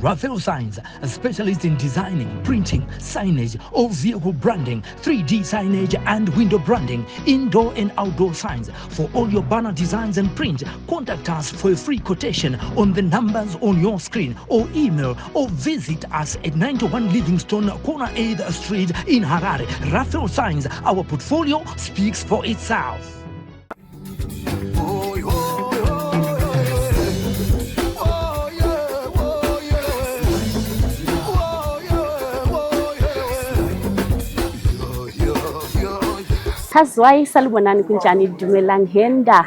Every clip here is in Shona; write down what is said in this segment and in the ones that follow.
Raphael Signs, a specialist in designing, printing, signage, all vehicle branding, 3D signage and window branding, indoor and outdoor signs. For all your banner designs and print, contact us for a free quotation on the numbers on your screen, or email or visit us at 91 Livingstone, Corner 8th Street in Harare. Raphael Signs, our portfolio speaks for itself. Hazwai salibonani kunjani dumelang henda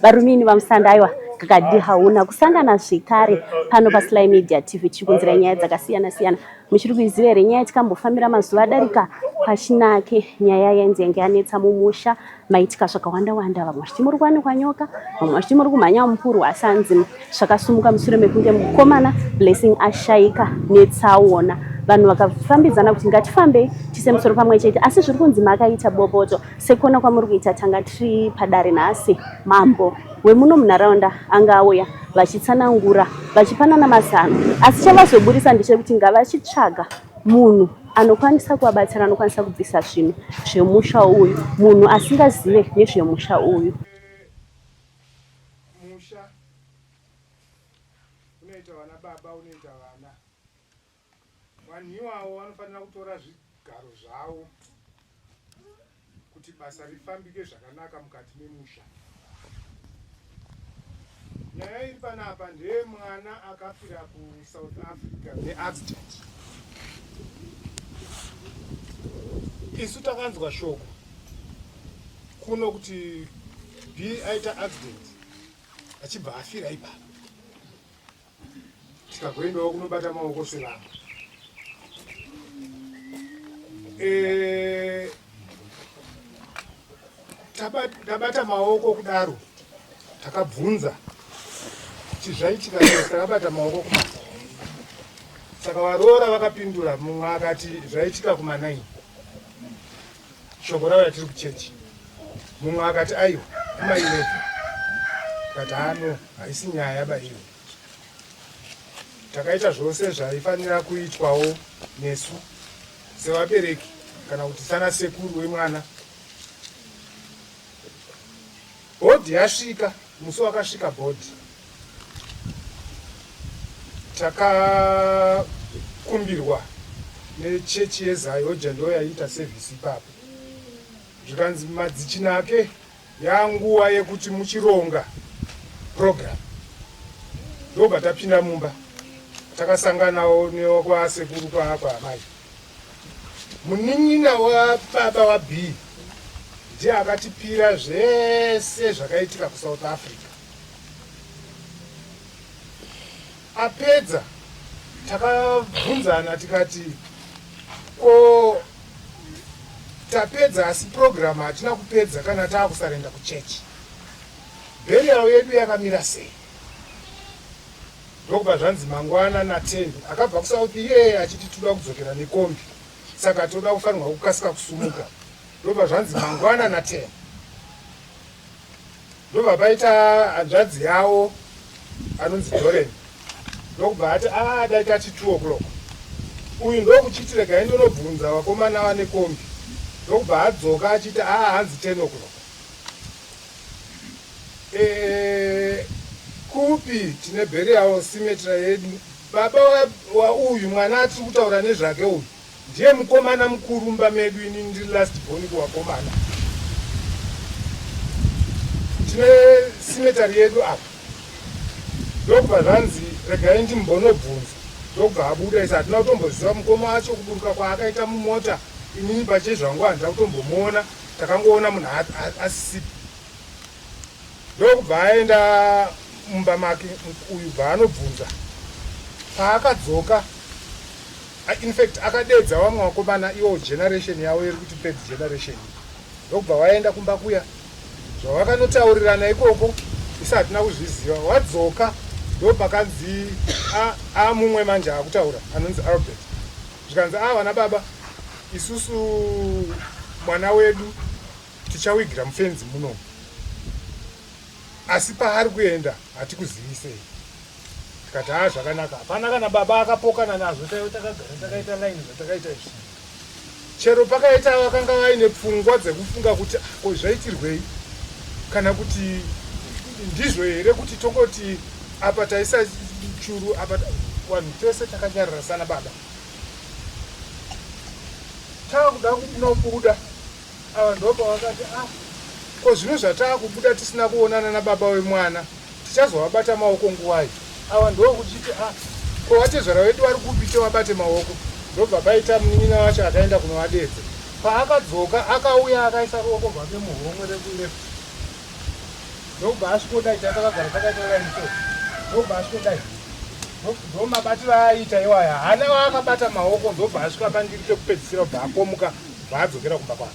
barumini vamsandaiwa kakadi hauna kusangana zvikare pano paSly Media TV chikunzira nyaya dzakasiyana-siyana muchiri kuiziva here nyaya tikambofambira mazuva adarika pachinake nyaya yenzenge yanetsa mumusha maitika zvakawanda-wanda, vamwe vachiti muri kuwanikwa nyoka, vamwe vachiti muri kumhanya mukuru asanzi zvakasumuka mushure mekunge mukomana Blessing ashaika netsaona. Vanhu vakafambidzana kuti ngatifambe tise musoro pamwe chete, asi zviri kunzi makaita bopoto sekona kwamuri kuita tanga tiri padare nhasi. Mambo wemuno munharaunda anga auya vachitsanangura vachipanana mazano, asi chavazobudisa ndechekuti ngavachitsvaga munhu anokwanisa kuvabatsira, anokwanisa kubvisa zvinhu zvemusha uyu, munhu asingazive nezvemusha uyu. Musha unoita vana baba, unoita vana vanhiwawo vanofanira kutora zvigaro zvavo kuti basa rifambike zvakanaka mukati memusha. Nyaya iri panapa ndeye mwana akafira kuSouth Africa neaccident. Isu takanzwa shoko kuno kuti B aita accident achibva afira ipapo, tikagoendawo kunobata maoko sevana. Tabata maoko kudaro, takabvunza kuti zvaitika sei, takabata maoko kuma. Saka varoora vakapindura, mumwe akati zvaitika kuma9 shoko ravo yatiri kuchechi, mumwe akati aiwa kuma11 kati ano haisi nyaya baiyo. Takaita zvose zvaifanira kuitwawo nesu sevabereki kana kuti sana sekuru wemwana. Bhodhi yasvika, musi wakasvika bhodhi, takakumbirwa nechechi yeZayoja ndo yaita sevhisi ipapo. Zvikanzi madzichinake yanguva yekuti muchironga program. Ndobva tapinda mumba, takasanganawo nekwasekuru kwaamai. Munin'ina wababa waB ndiye akatipira zvese zvakaitika kuSouth Africa. Apedza takabvunzana tikati, ko tapedza asi program hatina kupedza kana taakusarenda kuchechi, burial yedu yakamira sei? Ndokubva zvanzi mangwana na10 akabva kuSouth iye achiti toda kudzokera nekombi, saka toda kufanirwa kukasika kusumuka. Ndobva zvanzi mangwana na10 ndobva paita hanzvadzi yavo anonzi Doreen, ndokubva ati daita ati 2 o'clock uyu ndokuchiti regai ndonobvunza vakomana vane kombi. Ndokubva adzoka achiti hanzi 10 o'clock. Kupi tine burial cemetery yedu. Baba wauyu mwana atiri kutaura nezvake uyu ndiye mukomana mukuru mumba medu, ini ndiri last born kuvakomana. Tine cemetery yedu apa. Ndokubva zvanzi regai ndimbonobvunza. Ndokubva abuda isa hatina kutomboziva mukoma wacho kuburuka kwaakaita mumota. Inini pachezvangu handina kutombomuona, takangoona munhu asisipa. Ndokubva aenda mumba make uyu bva anobvunza. Paakadzoka, in fact akadedza vamwe vakomana, iwo generation yavo iri kuti third generation. Ndokubva waenda kumba kuya, zvavakanotaurirana ikoko isi hatina kuzviziva. Wadzoka ndopakanzi mumwe manje akutaura anonzi Albert. Zvikanzi vana baba, isusu mwana wedu tichawigira mufenzi muno, asi paari kuenda hatikuzivisei. tikati zvakanaka hapana kana baba akapokana nazvo takagara takaita laini zvatakaita izvi. Chero pakaita vakanga vaine pfungwa dzekufunga kuti zvaitirwei kana kuti ndizvo here kuti tongoti apa taisa churu apa vanhu tese takanyarara sana baba taakuda kunobuda ava ndopa vakati ko zvino zvataakubuda tisina kuonana nababa wemwana tichazovabata maoko nguwai. Ava ndokuchiti ko vatezvara vedu vari kupi tovabate maoko. Ndobva paita munin'ina wacho akaenda kunovadedza. Paakadzoka akauya akaisa ruoko rwake muhomwe rekulefu. Ndobva asvikodai takagara takaita laini so. Ndobva asvikodai. Ndomabatiro aaita iwaya hana waakabata maoko ndobva asvika pandiri pekupedzisira kubva akomuka bva adzokera kumba kwake.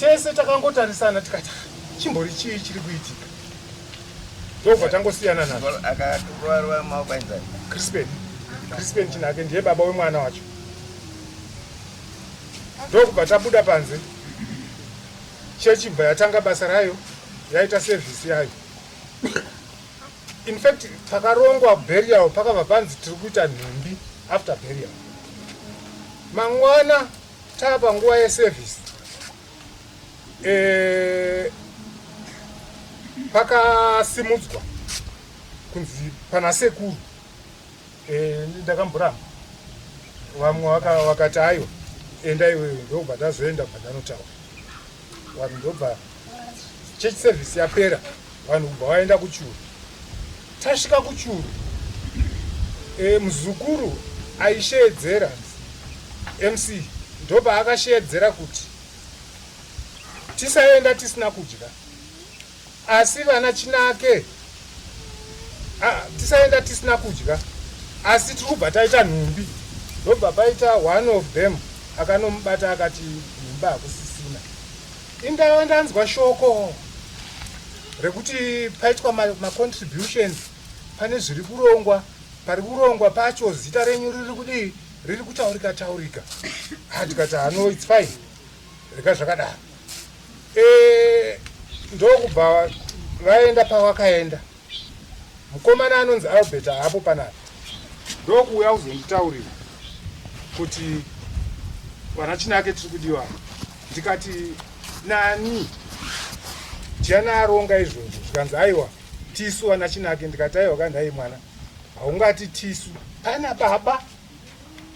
Tese takangotarisana tikati chimbori chii chiri kuitika. Ndobva tangosiyana nazvo. Akatorwa maoko ainzani. Crispin chinake ndiye baba wemwana wacho. Ndokubva tabuda panze. Chechi bva yatanga basa rayo yaita service yayo. In fact pakarongwa burial pakabva panzi tiri kuita nhumbi after burial. Mangwana tapa nguva yeservice. Pakasimudzwa kunzi pana sekuru. Ndakamboramba vamwe vakati aiwa enda iwewe ndobva ndazoenda pandanotaura. Vanhu ndobva church service yapera vanhu kubva vaenda kuchuru. Tasvika kuchuru muzukuru aishedzera MC ndobva akashedzera kuti tisaenda tisina kudya asi vana chinake tisaenda tisina kudya asi tiri kubva taita nhumbi. Ndobva paita one of them akanomubata akati nhumbi hakusisina. Indava ndanzwa shoko rekuti paitwa macontributions pane zviri kurongwa. Pari kurongwa pacho zita renyu riri kutaurika. Tikati no it's fine rika zvakadaro. Ndokubva vaenda pavakaenda. Mukomana anonzi Albert hapo panapa. Ndokuuya kuzonditaurira kuti vana chinake tiri kudiwa. Ndikati nani jana aronga izvozvo zvikanzi aiwa tisu vana chinake. Ndikati aiwa kandai mwana haungati tisu pana baba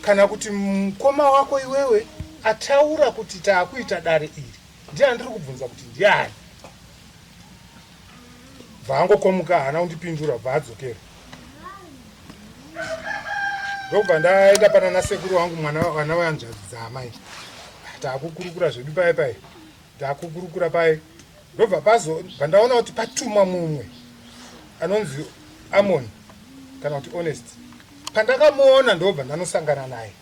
kana kuti mukoma wako iwewe ataura kuti taakuita dare iri ndiani ndiri kubvunza kuti ndiani. Bvangokomuka hana kundipindura bva adzokera. Ndobva ndaenda pana nasekuru wangu mwana wanzvadzi dzaamai. Taakukurukura zvedu pai. Taakukurukura pai. Ndobva bva ndaona kuti patumwa mumwe anonzi Amon kana kuti Honest. Pandakamuona ndobva ndanosangana naye.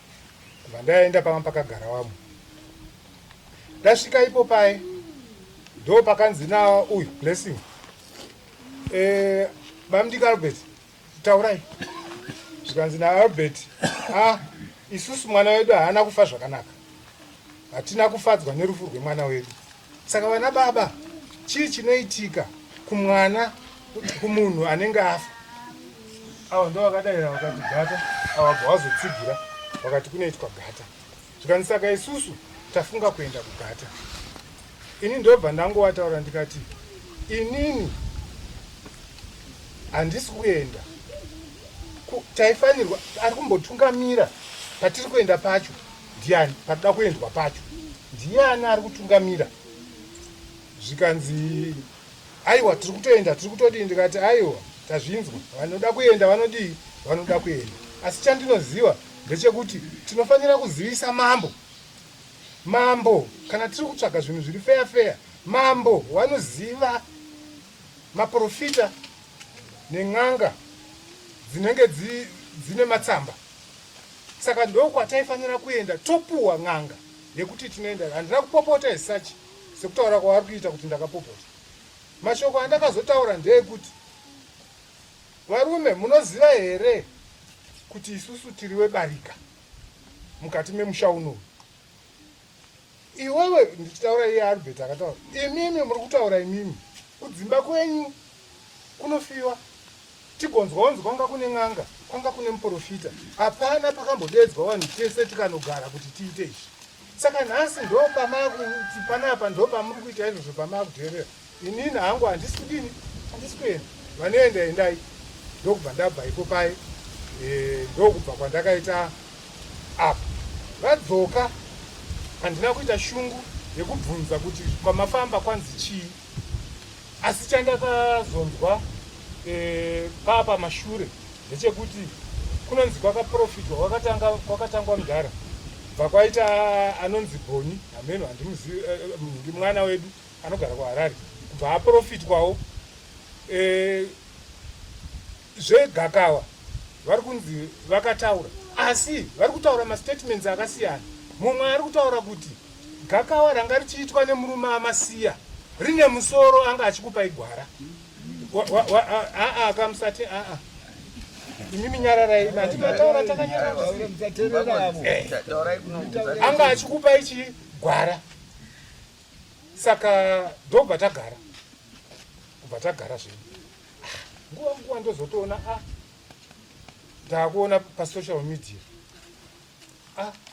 Bva ndaenda pamwe pakagara wamwe. Ndasvika ipo pai ndo pakanzi na uyu Blessing. Bamdika Albert taurai. Zvikanzi na Albert isusu mwana wedu haana kufa zvakanaka. Hatina kufadzwa nerufu rwemwana wedu. Saka vana baba chii chinoitika kumwana kumunhu anenge afa. Avo ndo vakadaira vakati gata avabva vazotsigira vakati kunoitwa gata. Zvikanzi saka isusu tafunga kuenda kugata. Ini ndobva ndangowataura ndikati inini handisi kuenda. Taifanirwa ari kumbotungamira patiri kuenda pacho ndiani pakuda kuendwa pacho ndiani ari kutungamira. Zvikanzi aiwa tiri kutoenda tiri kutodii. Ndikati aiwa tazvinzwa vanoda kuenda vanodii vanoda kuenda asi chandinoziva ndechekuti tinofanira kuzivisa mambo kana tiri kutsvaga zvinhu zviri feya mambo vanoziva maprofita nen'anga dzinenge dzine matsamba. Saka ndokwataifanira kuenda topuwa n'anga yekuti tinoenda. Handina kupopota esachi sekutaura kwavari kuita kuti ndakapopota. Mashoko andakazotaura ndeyekuti varume munoziva here kuti isusu tiri webarika mukati memusha unowu. Iwewe ndichitaura iye Albert akataura imimi muri kutaura imimi kudzimba kwenyu kunofiwa tigonzwa kwanga kune n'anga kwanga kune muprofita hapana pakambodedzwa vanhu tese tikanogara kuti tiite izvi. Saka nhasi ndo pamakuti panapa ndo pamuri kuita izvozvo pamakuteerera. Inini hangu handisi kudini, handisi kuenda, vanoenda endai. Ndokubva ndabva ipo pai, ndokubva kwandakaita apa. Vadzoka handina kuita shungu yekubvunza kuti kwamafamba kwanzi chii, asi chandakazonzwa papa mashure ndechekuti kunonzi kwakaprofitwa kwakatangwa mudhara bva kwaita anonzi Boni ameno handimuzivi, mwana wedu anogara kuHarare, kubva aprofitwawo zvegakawa vari kunzi vakataura, asi vari kutaura mastatements akasiyana. Mumwe ari kutaura kuti gakawa ranga richiitwa nemurume amasiya rine musoro anga achikupai gwara. Kamusati imimi nyararai matikataura takanyarara anga achikupai chi gwara. Saka ndobva tagara, kubva tagara zvinhu nguva ndozotoona ndakuona pasocial media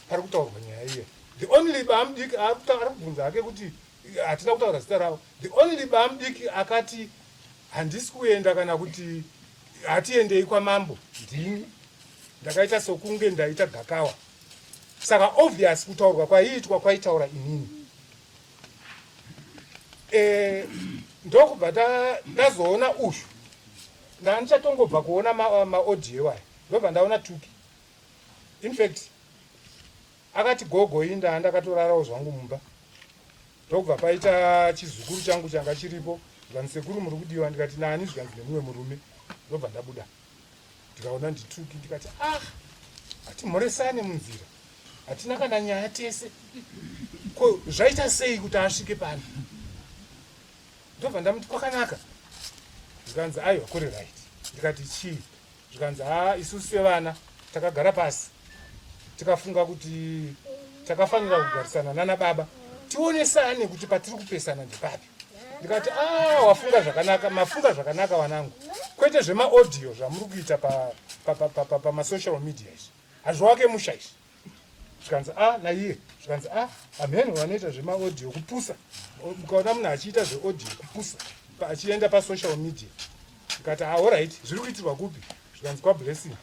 pari kutaurwa nyaya iye. The only bamudiki ari kubvunza hake kuti hatina kutaura zita ravo. The only bamudiki akati handisi kuenda kana kuti hatiendei kwamambo ndini ndakaita sokunge ndaita gakawa. Saka obvious kutaurwa kwaiitwa kwaitaura inini. Ndokubva ndazoona ushu ndanichatongobva kuona maaudio aya ndobva ndaona Tuki. In fact akati gogoinda ndakatorarawo zvangu mumba. Ndokubva paita chizukuru changu changa chiripo zvanzi sekuru muri kudiwa, ndikati nani zvanzi nemumwe murume. Ndobva ndabuda ndikaona ndituki ndikati hatimhoresane munzira, hatina kana nyaya tese, ko zvaita sei kuti asvike pano. Ndobva ndamuti kwakanaka. Zvikanzi aiwa kuri right. Ndikati chii? Zvikanzi isusu sevana takagara pasi tikafunga kuti takafanira kugarisana nana baba tionesane kuti patiri kupesana ndepapi. Ndikati wafunga zvakanaka, mafunga zvakanaka wanangu, kwete zvemaaudio zvamuri kuita pamasocial media izvi hazvowake musha izvi. Zvikanzi naiye, zvikanzi amheni vanoita zvemaaudio kupusa, mukaona munhu achiita zveaudio kupusa achienda pasocial media. Ndikati alright, zviri kuitirwa kupi? Zvikanzi kwaBlessing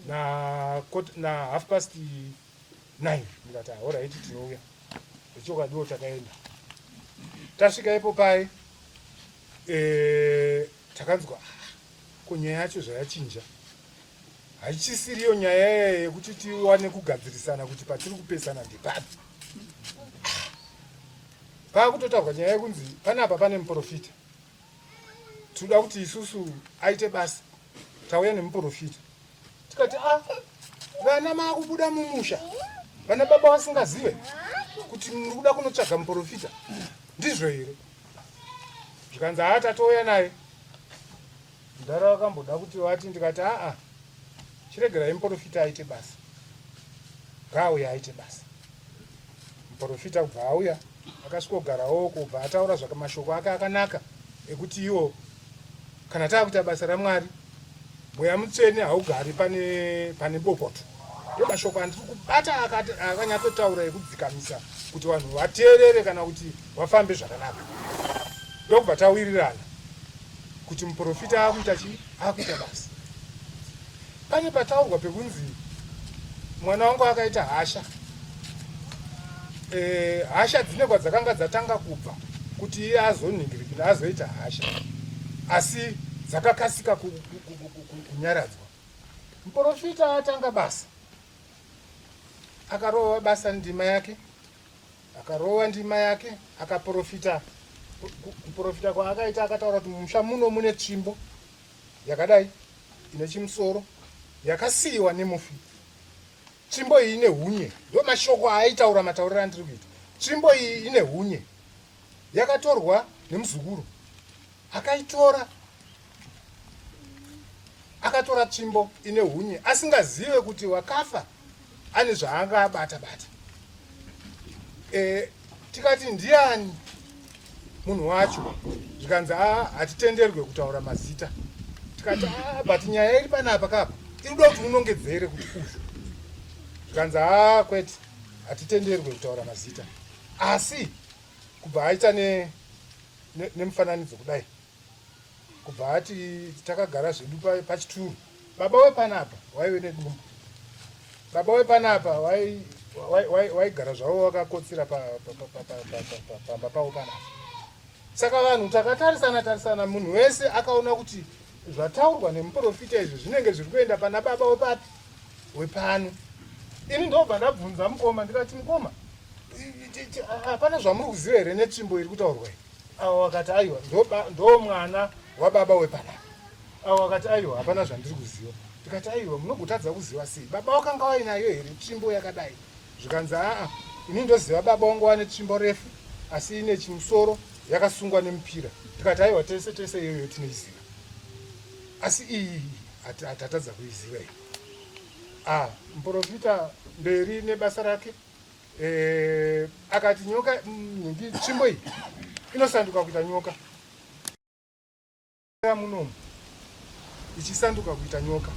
na 9:30. Ndikati alright, tinouya. Ndechokadiwo takaenda. Tasvika ipo pai takanzwa kunyaya yacho zvayachinja, hachisiriyo nyaya yekuti tiwane kugadzirisana kuti patiri kupesana ndepapi. Pakutotaurwa nyaya yekunzi panapa pane muprofita, toda kuti isusu aite basa, tauya nemuprofita. Tikati vana maakubuda mumusha, vana baba vasingazive kuti muri kuda kunotsvaga muprofita, ndizvo here? Zvikanzi tatouya naye mudhara wakamboda kuti vati. Ndikati chiregerai muprofita aite basa, ngaauya aite basa. Muprofita kubva auya akasvikogarawo kubva ataura mashoko ake akanaka ekuti iwo kana taakuita basa raMwari mweya mutsvene haugari pane bopoto. Ndo mashoko andiri kubata akanyatsotaura ekudzikamisa kuti vanhu vateerere kana kuti vafambe zvakanaka. Ndokubva tawirirana kuti muprofita akuita chii, akuita basa. Pane pataurwa pekunzi mwana wangu akaita hasha. Hasha dzine kwadzakanga dzatanga kubva kuti iye azoningirikira azoita hasha, asi dzakakasika kunyaradzwa. Muprofita atanga basa, akarova basa ndima yake, akarova ndima yake, akaprofita. Kuprofita kwaakaita akataura kuti mumusha muno mune tsvimbo yakadai ine chimusoro yakasiyiwa nemufi. Tsvimbo iyi ine hunye, ndo mashoko aitaura matauriro andiri kuita. Tsvimbo iyi ine hunye, yakatorwa nemuzukuru, akaitora akatora tsvimbo ine hunye asingazive kuti wakafa ane zvaanga bata. Tikati ndiani munhu wacho? Zvikanzi hatitenderwe kutaura mazita, tikati but nyaya iri panapa kapa inoda kuti unongedzere kuti uzvo zvikanzi kwete hatitenderwe kutaura mazita asi kubva aita nemufananidzo kudai kubva ati takagara zvedu pachituru baba wepanapa waive nedumbu baba wepanapa waigara zvavo wakakotsera pamba pavo panapa saka vanhu takatarisana munhu wese akaona kuti zvataurwa nemuprofita izvi zvinenge zviri kuenda pana baba wepapi wepano ini ndobva ndabvunza mukoma ndikati mukoma hapana zvamuri kuziva here netsvimbo iri kutaurwa iyi avo vakati aiwa ndo mwana wababa wepanapa avo vakati aiwa hapana zvandiri kuziva tikati aiwa munogotadza kuziva sei baba wakanga wainayo here tsvimbo yakadai zvikanzi ini ndoziva baba wangu wane tsvimbo refu asi ine chimusoro yakasungwa nemupira tikati aiwa tese iyoyo tinoiziva asi iyi hatatadza kuiziva iyi muprofita mberi nebasa rake akati nyoka nyingi tsvimbo iyi inosanduka kuita nyoka munomu ichisanduka kuita nyoka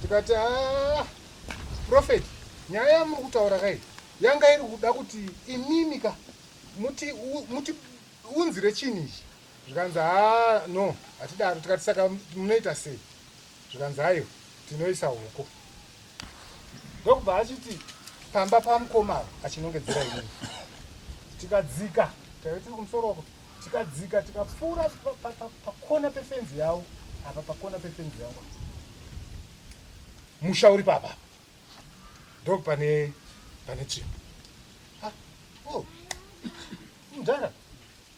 tikati profeti nyaya yamuri kutaura kai yanga iri kuda kuti imimika muti unzire chinhu ichi zvikanzi no hatidaro tikati saka munoita sei zvikanzi aiwa tinoisa huko ndokubva achiti pamba pamukomaro achinongedzera inini tikadzika taitiri kumusoroko tikadzika tikapfuura pakona pefenzi yavo apa pakona pefenzi yavo musha uri papa ndo pane tsvimbo mudhara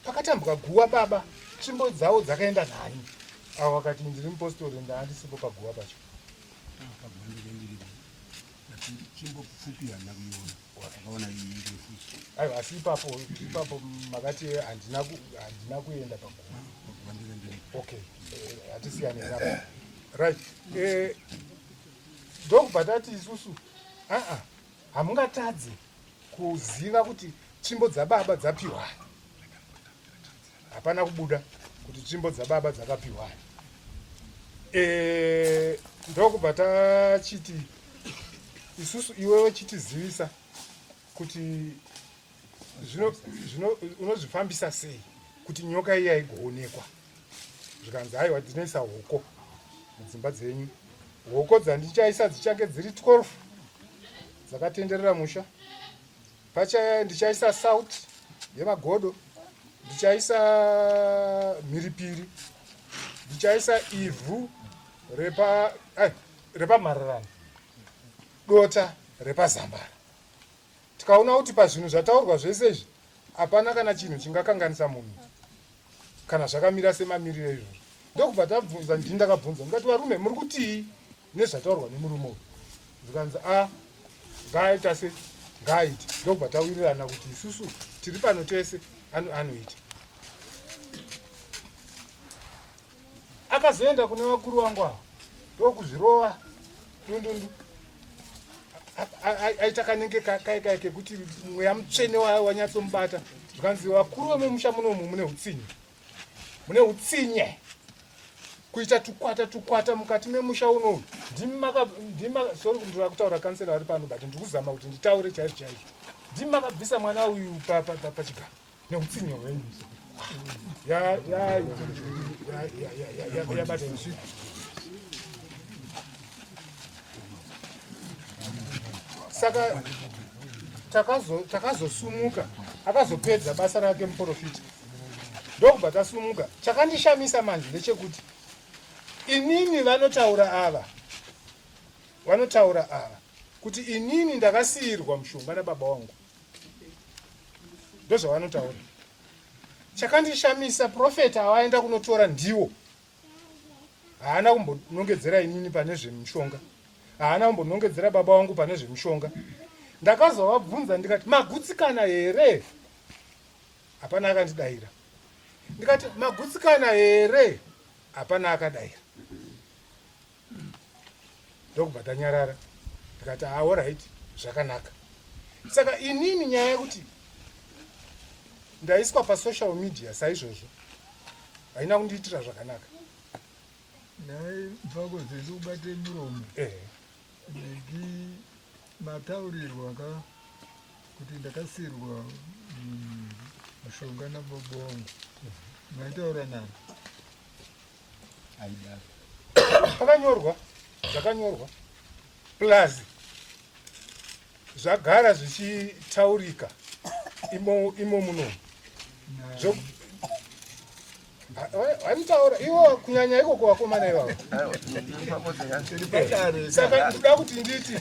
pakatambuka guwa baba tsvimbo dzavo dzakaenda nhani avo vakati ndiri mupostori ndaandisipo paguwa pacho aiwa asi ipapo makati handina kuenda paguwa okay hatisiyane napo right ndokubva tati isusu hamungatadzi kuziva kuti tsvimbo dzababa dzapiwa hapana kubuda kuti tsvimbo dzababa dzakapiwa ndokubva tachiti isusu iwewe chitizivisa kuti unozvifambisa sei kuti nyoka iya igoonekwa zvikanzi aiwa dzinoisa hoko mudzimba dzenyu hoko dzandichaisa dzichange dziri 12 dzakatenderera musha ndichaisa salt yemagodo ndichaisa mhiripiri ndichaisa ivhu repamhararano dota repazambara tikaona kuti pazvinhu zvataurwa zvese izvi hapana kana chinhu chingakanganisa munhu kana zvakamira semamiriro izvozvo ndokubva tabvunza ndindakabvunza ndikati varume muri kutii nezvataurwa nemurume uyu zvikanzi ngaaita se ngaaiti ndokubva tawirirana kuti isusu tiri pano tese anoita akazoenda kune vakuru vangu avo ndokuzvirova dundundu aita kanenge kaikai kekuti mweya mutsvene wanyatsomubata zvikanzi vakuru vemumusha munomu mune utsinye kuita tukwata mukati memusha unomu sori kundira kutaura kansela ari pano but ndikuzama kuti nditaure chaizvo ndimi makabvisa mwana uyu pachigaro neutsinye hwenyu yabata usiku saka takazosumuka akazopedza basa rake muprofita ndokubva tasumuka chakandishamisa manje ndechekuti inini vanotaura ava kuti inini ndakasiyirwa mushonga nababa wangu ndozvavanotaura chakandishamisa profeta avaenda kunotora ndiwo haana kumbonongedzera inini pane zvemushonga haana kumbonongedzera baba wangu pane zvemushonga ndakazovabvunza ndikati magutsikana here hapana akandidayira ndikati magutsikana here hapana akadayira ndokubva tanyarara ndikati alright zvakanaka saka inini nyaya yekuti ndaiswa pasocial media saizvozvo haina kundiitira zvakanaka naye mpako zenzi kubate muromo ndiki mataurirwa kuti ndakasirwa mushonga nabobongo maitaura nani aida zvakanyorwa plus zvagara zvichitaurika imo muno vaitaura iwo kunyanya ikoko vakomana ivavo saka kuda kuti nditi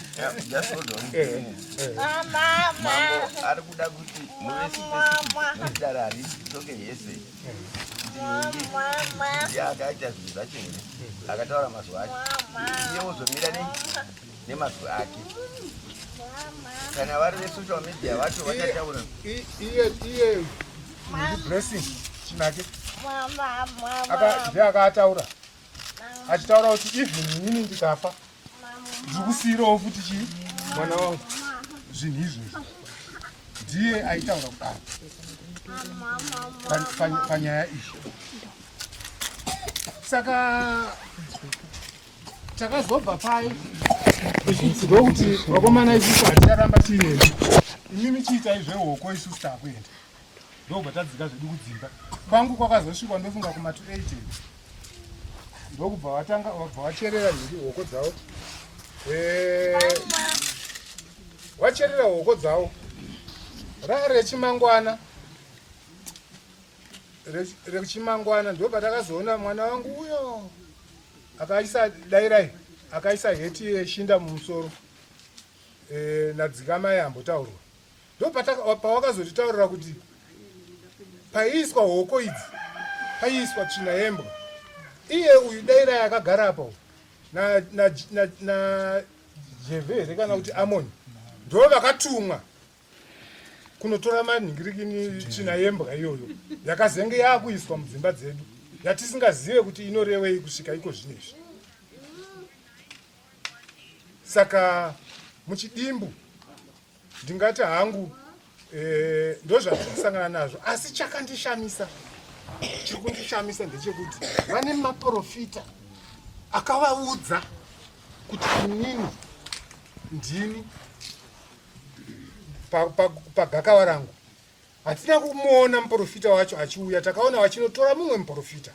mambo ari kuda kuti muvesidari soke yese ndiye akaita zvinhu zvacho here akataura mazwi ake iye uzomira nemazwi ake kana vari vesocial media vacho vachataura iye blessing chinake ndiye akaataura achitaura kuti even inini ndikafa ndiri kusiyirawo futi chii mwana wangu zvinhu izvozvi ndiye aitaura kudaro panyaya izvi. Saka takazobva pai tichidzidwa kuti vakomana isusu hatitaramba tiineni imimi chiitai zvehoko isusu taakuenda ndobva tadzika zvedu kudzimba kwangu kwakazosvikwa ndofunga kuma280 ndokubva wabva wacherera nhiri hoko dzavo wacherera hoko dzavo rechimangwana ndobva takazoona mwana wangu uyo akaisa dairai akaisa heti yeshinda mumusoro nadzikama yambotaurwa ndopawakazotitaurira kuti paiiswa hoko idzi paiiswa tsvina yembwa iye uyu dairai akagarapo na jevhere kana kuti amoni ndo vakatumwa kunotora manhingirikini tsvina yembwa iyoyo yakazenge yakuiswa mudzimba dzedu yatisingazive kuti inorevei kusvika iko zvinezvi. Saka muchidimbu ndingati hangu ndozvatisangana nazvo, asi chakandishamisa chiri kundishamisa ndechekuti vane maprofita akavaudza kuti inini ndini pagakawa rangu. Hatina kumuona muprofita wacho achiuya, takaona wachinotora mumwe muprofita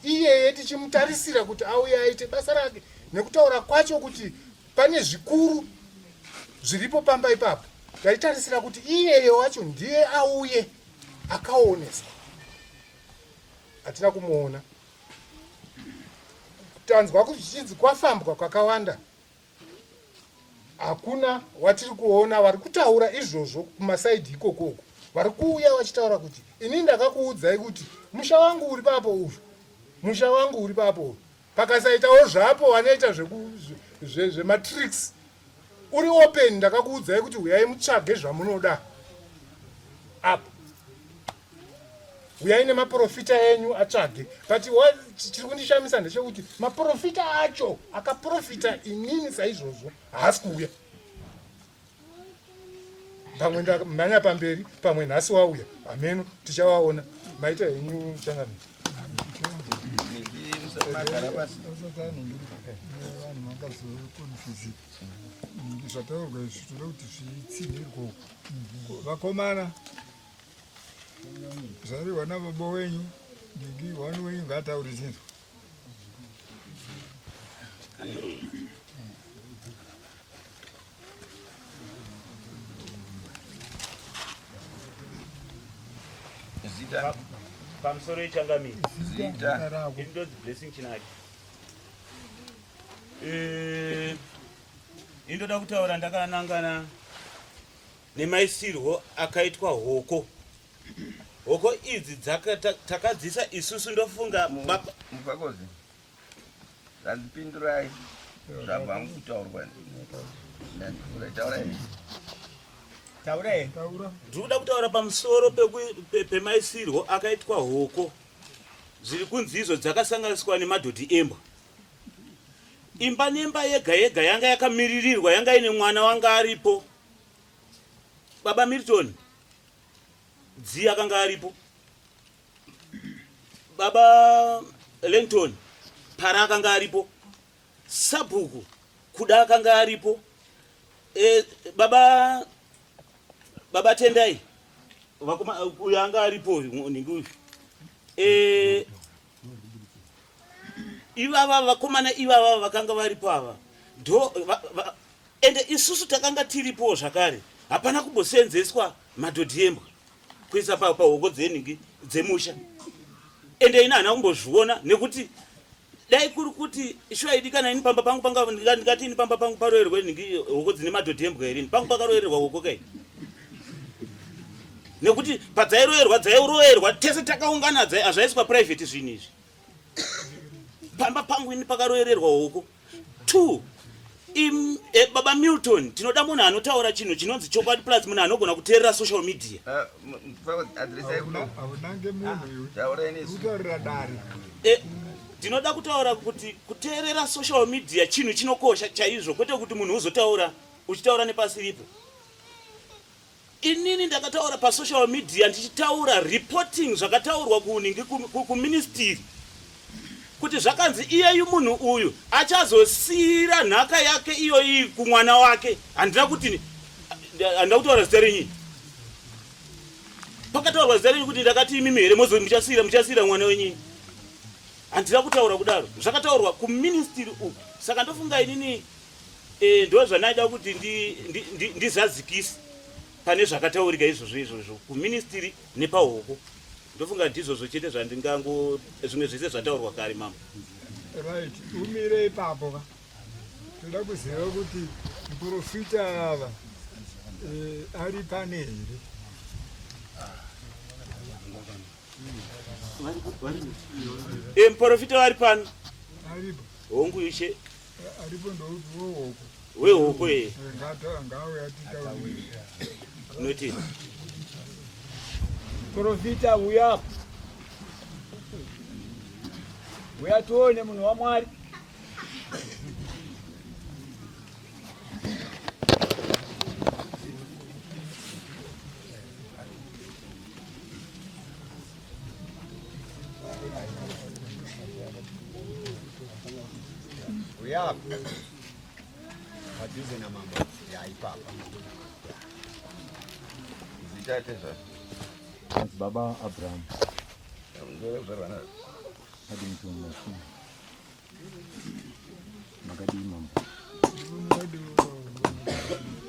iyeye tichimutarisira kuti auye aite basa rake nekutaura kwacho kuti pane zvikuru zviripo pamba ipapo. Taitarisira kuti iyeye wacho ndiye auye akaonesa. Hatina kumuona. Tanzwa kuti zvichidzi kwafambwa kwakawanda, hakuna watiri kuona vari kutaura izvozvo kumasaidhi ikokoko. Vari kuuya vachitaura kuti ini ndakakuudzai kuti musha wangu uri papo uyu, musha wangu uri papo uyu. Pakasaitawo zvapo vanoita zvematricks uri open, ndakakuudzai kuti uyai mutsvage zvamunoda apo. Uyai nemaprofita enyu atsvage. But chiri kundishamisa ndechekuti maprofita acho akaprofita inini saizvozvo haasi kuuya. Pamwe ndamhanya pamberi, pamwe nhasi wauya. Ameno tichawaona. Maita henyu changamire. zvataurwa izvi toda kuti zvitsinirwe vakomana zvarehwa nababa wenyu ndingi wani wenyu ngataure chinhu. zita pamusoro yechangamire zita indodzi blessing chinaki. Indoda kutaura ndakanangana nemaisirwo akaitwa hoko. Hoko idzi takadzisa isusu ndofunga mupakozi zandipindurai zvabva mukutaurwa taurai ndikuda kutaura pamusoro pemaisirwo akaitwa hoko zviri kunzi izvo dzakasanganiswa nemadhodhi embwa. Imba nemba yega yega yanga yakamiririrwa, yanga ine mwana wanga aripo. Baba Milton dzi akanga aripo, baba Lenton Para akanga aripo, Sabhuku kuda akanga aripo, baba Tendai uyo anga aripo ningu ivava vakomana ivava vakanga varipo ava ende isusu takanga tiripo zvakare hapana kumbosenzeswa madhodhi embwa kuisa pahoko dzemusha ende ina hana kumbozviona nekuti dai kuri kuti shwaidi kana ini pamba pangu panga ndingati ini pamba pangu paroerwa ningi hoko dzine madhodhi embwa ere pangu pakaroerwa hoko kai nekuti padzairoerwa tese takaungana hazvaiswa private zvinhu izvi pamba pangu ini pakaroererwa hoko 2 baba Milton tinoda munhu anotaura chinhu chinonzi chokwadi plus munhu anogona kuteerera social media tinoda kutaura kuti kuteerera social media chinhu chinokosha chaizvo kwete kuti munhu uzotaura uchitaura nepasi ripo. Inini ndakataura pa social media ndichitaura reporting zvakataurwa kuningi kuministry kuti zvakanzi iyeyu munhu uyu achazosira nhaka yake iyoyi kumwana wake. Handina kutaura zita renyu pakataurwa zita renyu kuti ndakati imi here muchasira mwana wenyu. Handina kutaura kudaro, zvakataurwa kuministry uku. Saka ndofunga inini ndo zvanaida kuti ndizadzikise pane zvakataurika izvozvo kuministry nepahoko. Ndofunga ndizvo chete zvandingango zvimwe zvese zvataurwa kare mama. Right, umire ipapo ka. Toda kuziva kuti muprofita ava ari pane here. Muprofita vari pano. Aripo. Hongu ishe. Aripo ndo hoko. Wehoko ye. Ngawe atitaurire. Noti. Profita uya tuone munhu wa Mwari. Uya hadithi na mambo ya ipapa zitate sasa. Baba Abraham. Hadi mtume. Magadima.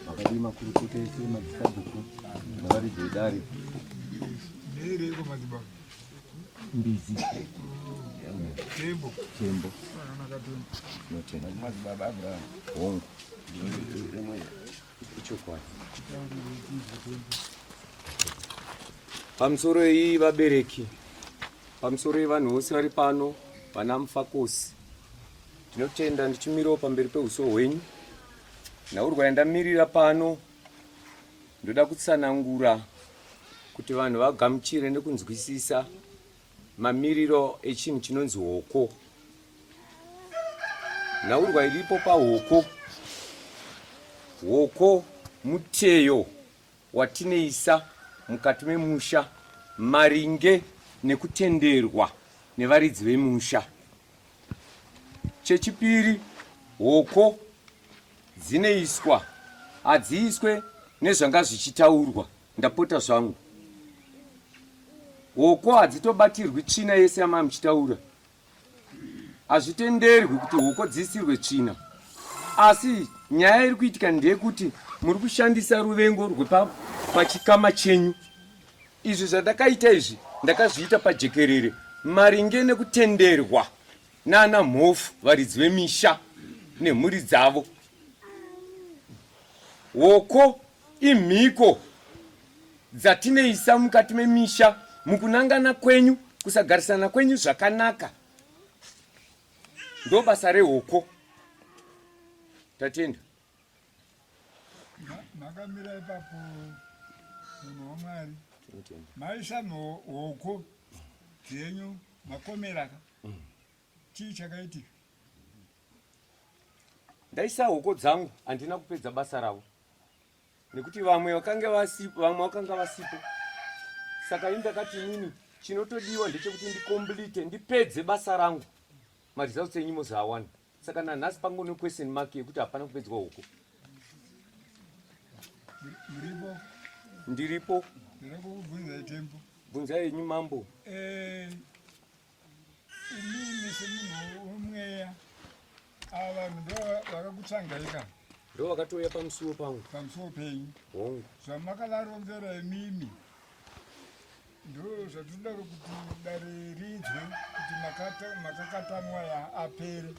Magadima kurukute sema kitabuku. Nabari bedari. Nere ko madiba. Mbizi. Tembo. Yote na Baba Abraham. Hongo. Icho kwa. Pamusoro iyi vabereki, pamusoro yevanhu vose vari pano, vana mufakosi, ndinotenda ndichimirawo pamberi pehuso hwenyu. Naurwa ndamirira pano, ndoda kutsanangura kuti vanhu vagamuchire nekunzwisisa mamiriro echinhu chinonzi hoko. Naurwa iripo pahoko. Hoko muteyo watineisa mukati memusha maringe nekutenderwa nevaridzi vemusha. Chechipiri, hoko dzineiswa, hadziiswe nezvanga zvichitaurwa. Ndapota zvangu, hoko hadzitobatirwi tsvina yese yama muchitaura. Hazvitenderwi kuti hoko dziisirwe tsvina. Asi nyaya iri kuitika ndeyekuti muri kushandisa ruvengo rwepachikama chenyu. Izvi zvandakaita izvi ndakazviita pajekerere maringe nekutenderwa nana mhofu varidzi vemisha nemhuri dzavo. Hoko imhiko dzatineisa mukati memisha mukunangana kwenyu, kusagarisana kwenyu zvakanaka. Ndo basa rehoko. Tatenda. Makamira ipapo munhu wa Mwari. Maisa hoko dzenyu makomeraka. Chii chakaitika? Ndaisa hoko dzangu handina kupedza basa ravo. Nekuti vamwe vakanga vasipo. Saka ndakati nini chinotodiwa ndechekuti ndikomplete ndipedze basa rangu. maresults enyu mozawana. Saka nanhasi pangone question mark yekuti hapana kupedzwa huko. Ndiripo. Ndinokubvunza tembo. Bvunza yenyu mambo. Inini semunhu womweya ava vanhu ndo vakakutsvangaika. Ndo vakatouya pamusuwo pangu. Pamusuwo penyu. Hongu. Zvamakavaronzera imimi ndo zvatoda kuti dare ridzwe kuti makakata mweya apere.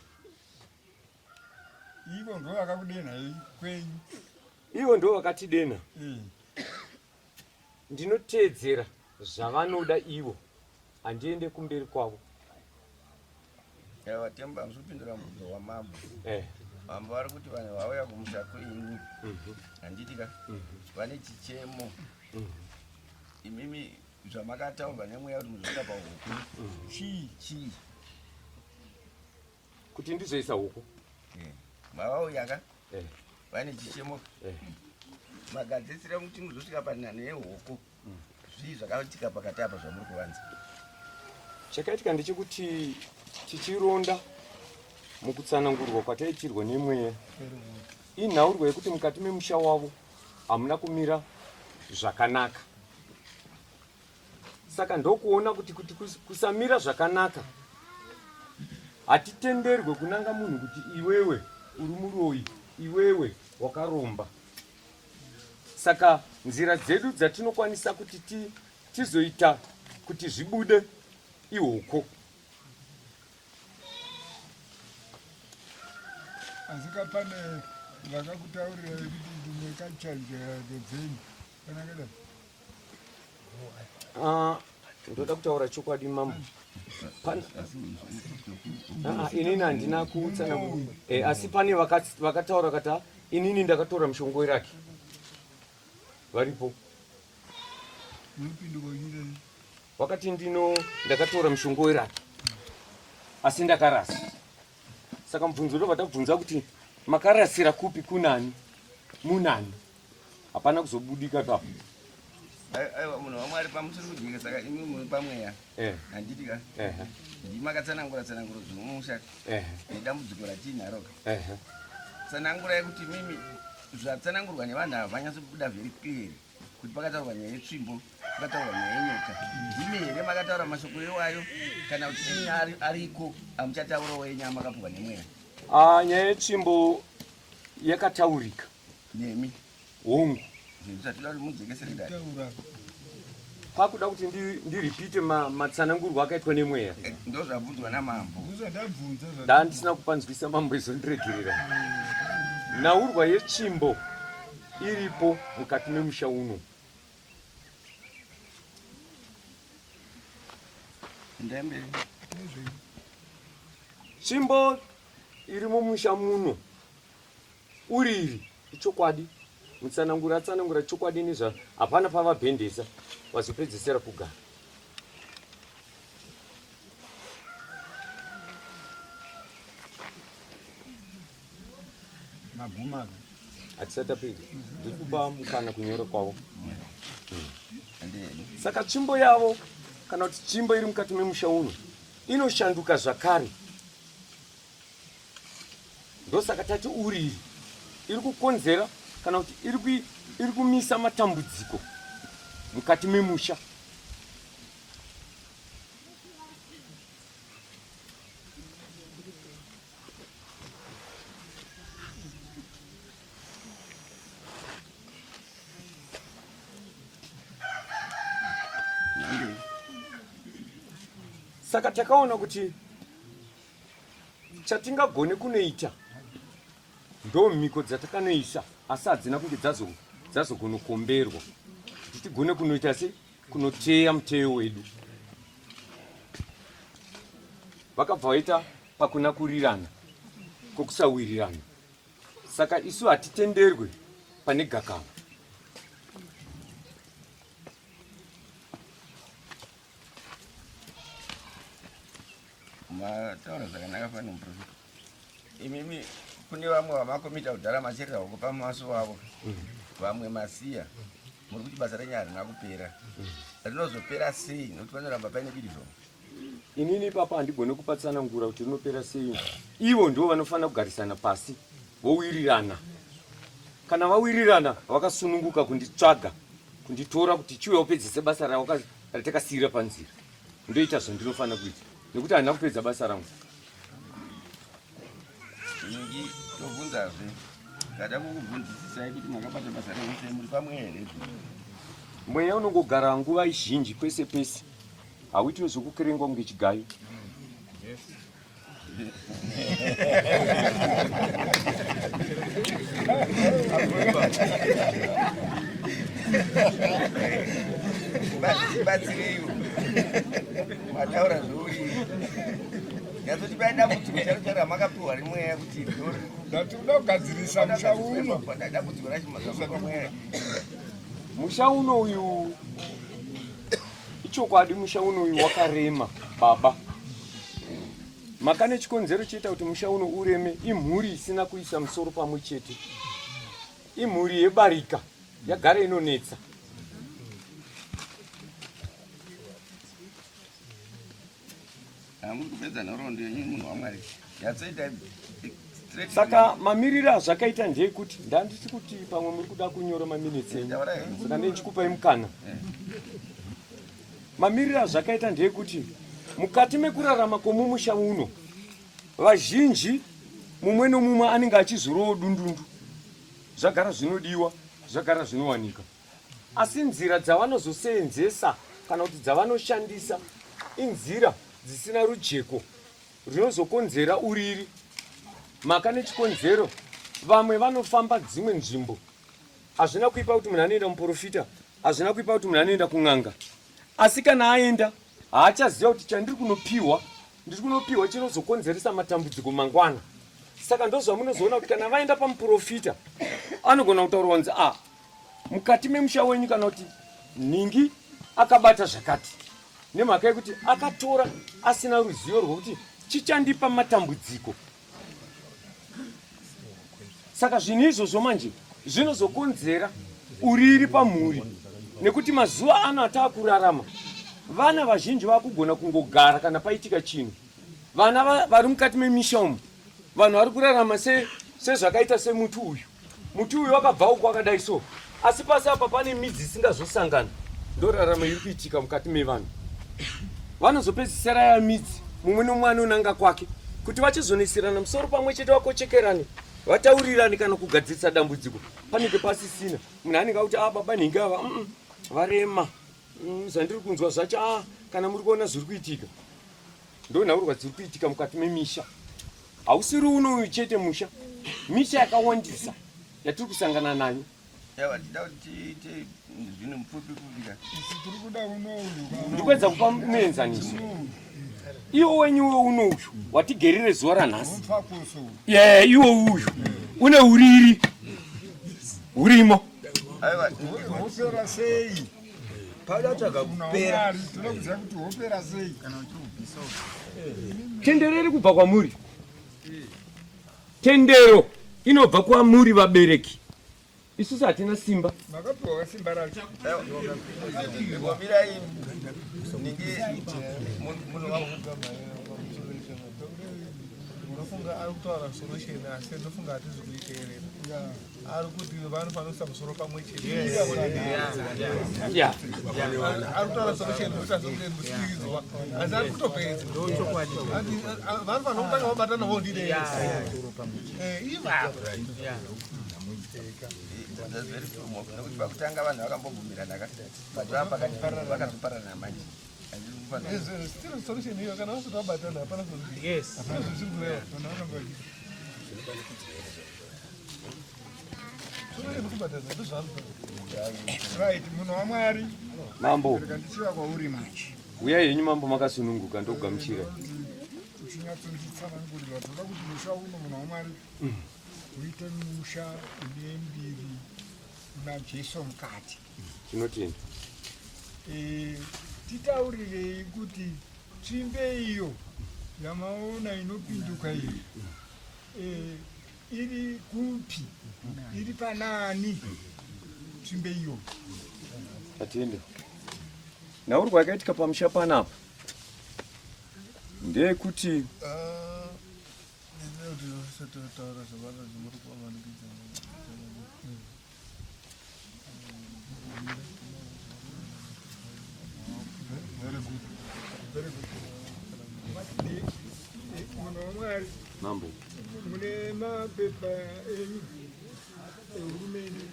Ivo ndo vakakudenha kwenyu. Ivo ndo vakatidena. Ndinoteedzera zvavanoda ivo, handiende kumberi kwavo. Vatemba musupindura mubvunzo wamambo. Mambo vari kuti vanhu vauya kumusha kwenyu handitika vane chichemo. Imimi zvamakataurwa nemweya kuti muzosvika pahuku chii kuti ndizoisa huku mavauyaka vane chichemo magadzisira kuti muzosvika panhano yehuku zvii zvakaitika pakati apa zvamuri kuvanza. Chakaitika ndechekuti tichironda mukutsanangurwa kwataitirwa nemweya inhaurwa yekuti mukati memusha wavo hamuna kumira zvakanaka. Saka ndokuona kuti kusamira zvakanaka hatitenderwe kunanga munhu kuti iwewe uri muroyi, iwewe wakaromba. Saka nzira dzedu dzatinokwanisa kuti tizoita kuti zvibude ihoko. Asika pane vakakutaurira kuti ndimwe kachanjera dzeni kana kada. Ndoda kutaura chokwadi mambo. Inini handina kutsanangura. Asi pane vakataura kata inini ndakatora mushongo iraki. Varipo. Wakati ndakatora mushongo iraki. Asi ndakarasa. Saka mubvunzo ndo vatabvunza kuti makarasira kupi kunani? Munani. Hapana kuzobudika kapo. Aiwa munhu wamwari pamusiri kujika saka imi muri pamweya. Handitika. Ndimakatsanangura zvinomusha. Nedambudziko ratinharoka. Tsanangura yekuti mimi zvatsanangurwa nevanhu ava vanyatsobuda very clear kuti pakataurwa nyaya yetsvimbo, pakataurwa nyaya yenyoka. Ndimi here makataura mashoko ewayo kana kuti inyi ariko amuchataurawo yenyama akapfugwa nemweya? Nyaya yetsvimbo yakataurika nemi hongu. Zvatoda kuti mudzekesere dai. Pakuda kuti ndiripite matsanangurwa akaitwa nemweya. Ndo zvabvunzwa namambo. Ndandisina kupanzwisa mambo izondiregerera. Nhaurwa yetsvimbo iripo mukati memusha uno. Tsvimbo iri mumusha muno uriri ichokwadi. Mutsanangura chokwadi nezva hapana pavabhendesa vazopedzisira kugara. Magumaka hatisatapedza ndikupa mukana kunyora kwavo. Saka tsvimbo yavo kana kuti tsvimbo iri mukati memusha uno inoshanduka zvakare. Ndosaka tati uriri iri kukonzera kana kuti iri kumisa matambudziko mukati memusha. Saka takaona kuti chatingagone kunoita ndo mhiko dzatakanoisa asi hadzina kunge dzazogonokomberwa kuti tigone kunoita sei kunoteya muteyo wedu. Vakabva vaita pakuna kurirana kokusawirirana. Saka isu hatitenderwe pane gakava. Mataura zvakanaka pano muprofita. Imimi kune vamwe vamakomita kudhara macherera huko pamaso wavo. Vamwe masiya. Muri kuti basa renyaya harina kupera. Rinozopera sei nokuti panoramba paine birizo. inini papa handigone kupatsana ngura kuti rinopera sei. Ivo ndio vanofanira kugarisana pasi vowirirana. Kana vawirirana vakasununguka kunditsvaga kunditora kuti chiuya upedzise basa ravo ratakasiyira panzira, ndoita zvandinofanira kuita nekuti handina kupedza basa rangu. Ingi tobvunzazve ndada kukubvunzisisai kuti makabata basa renyu sei, muri pamwe here? Mweya unongogara nguva zhinji kwese pese, hauitwe zvokukerengwa kunge chigayo. Batsireiwo mataura zvouri yazoti padambudziko charo ramakapiwa rimweya kuti ndatinoda kugadzirisa musha uno. dambudziko racho makapiwa mweya. Musha uno uyu ichokwadi, musha uno uyu wakarema baba. Makane chikonzero cheta kuti musha uno ureme imhuri isina kuisa musoro pamwe chete. Imhuri yebarika yagara inonetsa. Hamuri kupedza nhoroondo yenyu munhu waMwari yatsoita. Saka mamiriro azvakaita ndeyekuti ndanditi kuti pamwe muri kuda kunyora maminitsi enyu, saka ndichikupai mukana. Mamiriro azvakaita ndeyekuti mukati mekurarama kwomumusha uno vazhinji mumwe nomumwe anenge achizorowo dundundu. Zvagara zvinodiwa, zvagara zvinowanika, asi nzira dzavanozoseenzesa kana kuti dzavanoshandisa inzira dzisina rujeko rinozokonzera uriri. Maka nechikonzero vamwe vanofamba dzimwe nzvimbo, hazvina kuipa kuti munhu anoenda muprofita, hazvina kuipa kuti munhu anoenda kun'anga, asi kana aenda haachaziva kuti chandiri kunopiwa chinozokonzeresa matambudziko mangwana. Saka ndozvamunozoona kuti kana vaenda pamuprofita anogona kutaura wanzi mukati memusha wenyu kana kuti ningi akabata zvakati, nemhaka yekuti akatora asina ruzivo rwokuti chichandipa matambudziko. Saka zvinhu izvozvo manje zvinozokonzera uriri pamhuri, nekuti mazuva ano ataakurarama vana vazhinji vakugona kungogara kana paitika chinhu. Vana vari mukati memisha umu, vanhu vari kurarama sezvakaita semuti uyu. Muti uyu wakabva uko akadai so, asi pasi apa pane midzi isingazosangana. Ndorarama iri kuitika mukati mevanhu. Vanozopedzisira ya midzi, mumwe nomwe anonanga kwake, kuti vachizonesirana musoro pamwe chete vakochekerane, vataurirane kana kugadzirisa dambudziko panenge pasisina. Munhu anenge kuti baba nhingi ava varema, zvandiri kunzwa zvacho kana muri kuona zviri kuitika. Ndonhaurwa dziri kuitika mukati memisha. Hausiri uno chete musha, misha yakawandisa yatiri kusangana nayo. Yawa ndida kuti tiite zvino mupfupi kufika. Tiri kuda uno uyu. Ndipedza kupa muenzaniso. Iwo wenyu uno uyu watigerere zuva ranhasi. Iwo uyu une uriri urimo. Aiwa hopera sei? Pada tsvaga kupera. Tinoda kuziva kuti hopera sei kana uchihupisa. Tendero kubva kwamuri. Tendero inobva kwamuri vabereki. Isusu hatina simba. Makapiwa simba racho. Ngomirai ningi munhu wangu unofunga ari kutaura solution asi ndofunga hatizi kuiteerera. Ari kuti vanofanira kuisa musoro pamwe chete. Ari kutaura solution ndokusazokuendusiridzwa asi ari kutopedza. Vanofanira kutanga vabatana vondire ivavo. nekuti pakutanga vanhu vakambobvumirana mazuva pakati vakazoparana manje. Still solution hiyo kana wasati wabatana hapana solution. Yes. Right, munhu waMwari. Mambo. Ndichiva kwauri manje. Uya yenyu mambo makasununguka ndokugamuchira. Uchinyatsondichitsanangurira toda kuti musha uno munhu waMwari uite musha une mbiri una Jesu mukati. Tinotenda. Titaurirei kuti tsvimbe iyo yamaona inopinduka iyo iri kupi, iri panani tsvimbe iyo. Atenda. Nauri kwakaitika pamusha panapa ndeyekuti Munhu waMwari, mambo mune mapepa enyu ehurumende.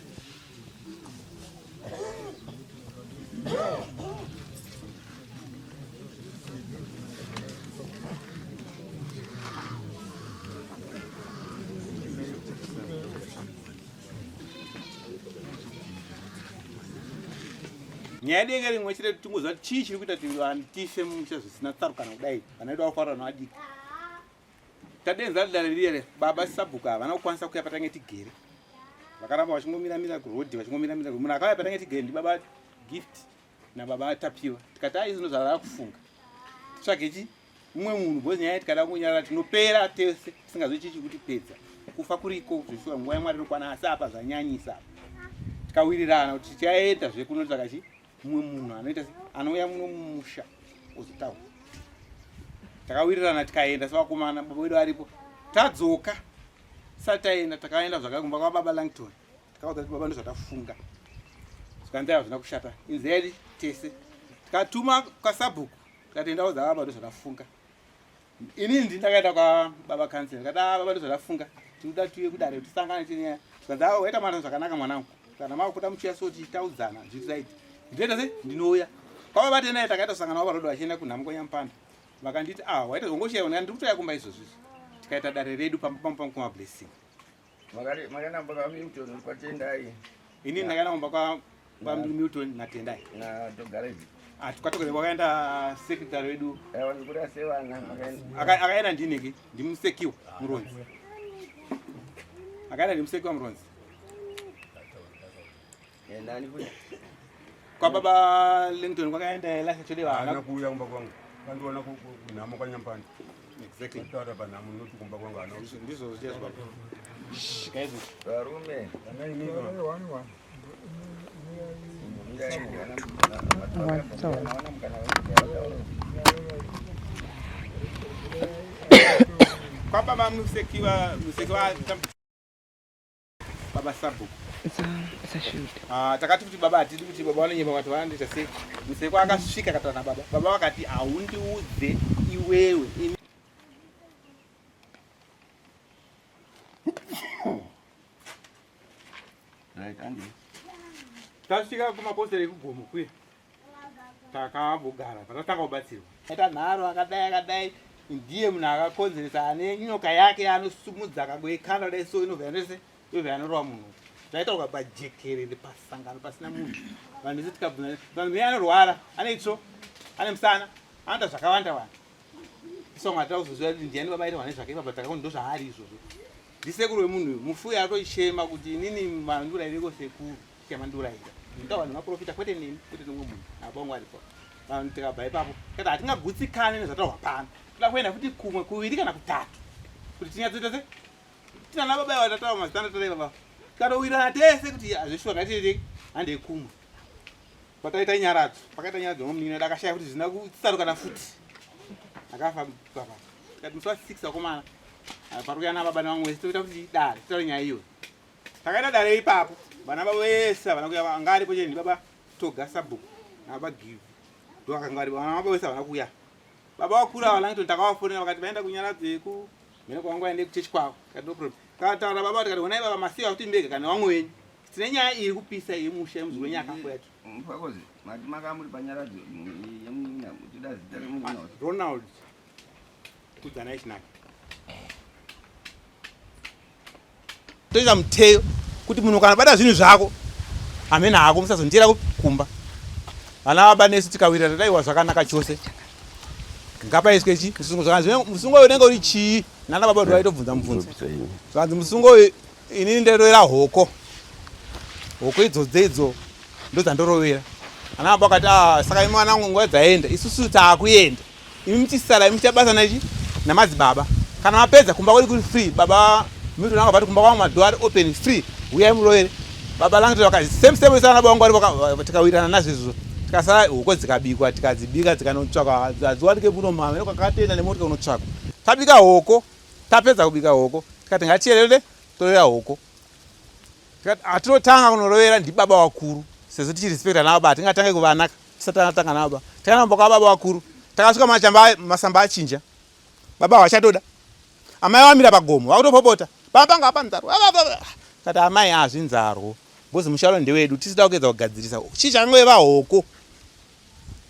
nyaya denga rimwe chete tingoziva kuti chii chiri kuita kuti vanhu tife mumusha zvisina tsarukana kudai vana vedu vakufarira navadiki tadenza dare ririere baba sabhuku havana kukwanisa kuya patange tigere vakaramba vachingomira kurodhi vachingomira munhu akauya patange tigere ndibaba gift nababa tapiwa tikati izvino zvavava kufunga tsvage chi mumwe munhu bhozi nyaya tikada kunyarara tinopera tese tisingazoi chichi kutipedza kufa kuriko zvishuwa nguva yamwari inokwana asi apa zvanyanyisa tikawirirana kuti tichaenda zvekunotsvaka chi mumwe munhu anoita anouya muno mumusha ozotaura takawirirana tikaenda sevakomana baba vedu varipo tadzoka sati taenda takaenda zvakakumba kwababa Langton takaudza kuti baba ndozvatafunga zvikanzai hazvina kushata inzeri tese tikatuma kwasabhuku tikati ndaudza baba ndozvatafunga inini ndindakaenda kwababa kansela tikati baba ndozvatafunga tinoda tiuye kudare tisangane tinyaya tikanzi waita mwana zvakanaka mwanangu kana makuda muchiya soti taudzana zvitisaiti ndinoita se ndinouya kwababa tenaye takaita kusangana wavarodo vachienda kunhamko Nyampanda vakanditi waita zvongoshayiona ndiri kutoya kumba izvozvi tikaita dare redu pamba kumablessing makanamba kwaMilton kwatendai ini ndakanamba kwaMilton natendai togarevi tikatogere kwakaenda sekretary wedu ndikuda sevana akaenda ndineke ndimusekiwa muronzi akaenda ndimusekiwa muronzi nani kuya kwababa Langton kwakaenda elachachodeva kuuya kumba kwangu kandiona kunhamo kwaNyampanda exactly taura panhamo noti kumba kwangu ana ndizvo zvichazwa varume kwababa musekiwa baba sabhuku takati kuti baba hatidi kuti baba vanonyepa vati vanondoita sei musekwa akasvika akataura nababa baba vakati haundiudze iwewe tasvika kumapostori ekugomo kuye takambogara patatanga kubatsirwa aita nharo akadai ndiye munhu akakonzeresa ane nyoka yake anosumudza akagoikanda dai so inobva yanese yobva yanorova munhu taitaurwa pajekerere pasangano pasina munhu vanhu vese tikabvunza vanhu anorwara ane itsvo ane musana anoita zvakawanda vanhu isonga tauzoziva kuti ndiani baba aita zvake ipapa takaona ndo zvaari izvozvo ndisekuru wemunhu mufuyi atoishema kuti inini mandura iriko sekuru chemandura ira ndita vanhu vaprofita kwete nini kwete nomwe munhu abongo aripo vanhu tikabva ipapo kati hatingagutsikane nezvataurwa pano toda kuenda futi kumwe kuviri kana kutatu kuti tinyatsoita se tinana baba vatataura mazita totai baba tikatowirana tese kuti hazvishuwa ngatiitei handei kumwe pataita nyaradzo pakaita nyaradzo nomunini dakashaya kuti zvina kutsarukana futi akafa baba tikati musi wa6 wakomana parikuyana baba nevamwe vese toita kuti dare titaure nyaya iyoyo takaita dare ipapo vana baba vese havana kuya anga aripo cheni baba toga sabhuku nababa give ndovakanga varipo vana baba vese havana kuya baba vakura vaLangton takavafonera vakati vaenda kunyaradzeku mene kwangu aende kuchechi kwavo kati no problem kataura baba tikati honai baba masiva kuti mbega kana vamwe venyu tine nyaya iri kupisa yemusha yemuzvi wenyu akafo yacho mpakozi mati makamuri panyaradzo yemunina tida zita remunina Ronald kudzana ichinaka toita muteyo kuti munhu kana bada zvinhu zvako amene hako musazondiyera kukumba vana baba nesu tikawirira tadaiwa zvakanaka chose ngapaiswe chi musungo uyu unenge uri chii nana baba vedu vaitobvunza mubvunzo zvanzi musungo uyu inini ndorovera hoko idzodzo ndodzandorovera ana baba vakati saka imi mwana wangu nguva dzaenda isusu taakuenda imi muchisara imi muchiita basa nachi namadzibaba kana mapedza kumba kwedi kuri free baba Milton anga vati kumba kwangu madhoo ari open free uyai murovere baba Langton vakati same sana baba vangu vari tikawirana nazvo izvozvo tikasara huko dzikabikwa tikadzibika dzikanotsvakwa adziwanike buno mama kwakatenda nemotika unotsvakwa tabika hoko tapedza kubika hoko tikati ngaticherere torera hoko tikati atinotanga kunorovera ndibaba wakuru sezvo tichirespekta nababa tingatange kuvanaka tisatangatanga nababa tikanomboka baba wakuru takasvika masamba achinja baba wachatoda amai wamira pagomo vakutopopota panga apa nzaro kati amai azvinzarwo bozi mushalo ndewedu tisida kuedza kugadzirisa chichangoeva hoko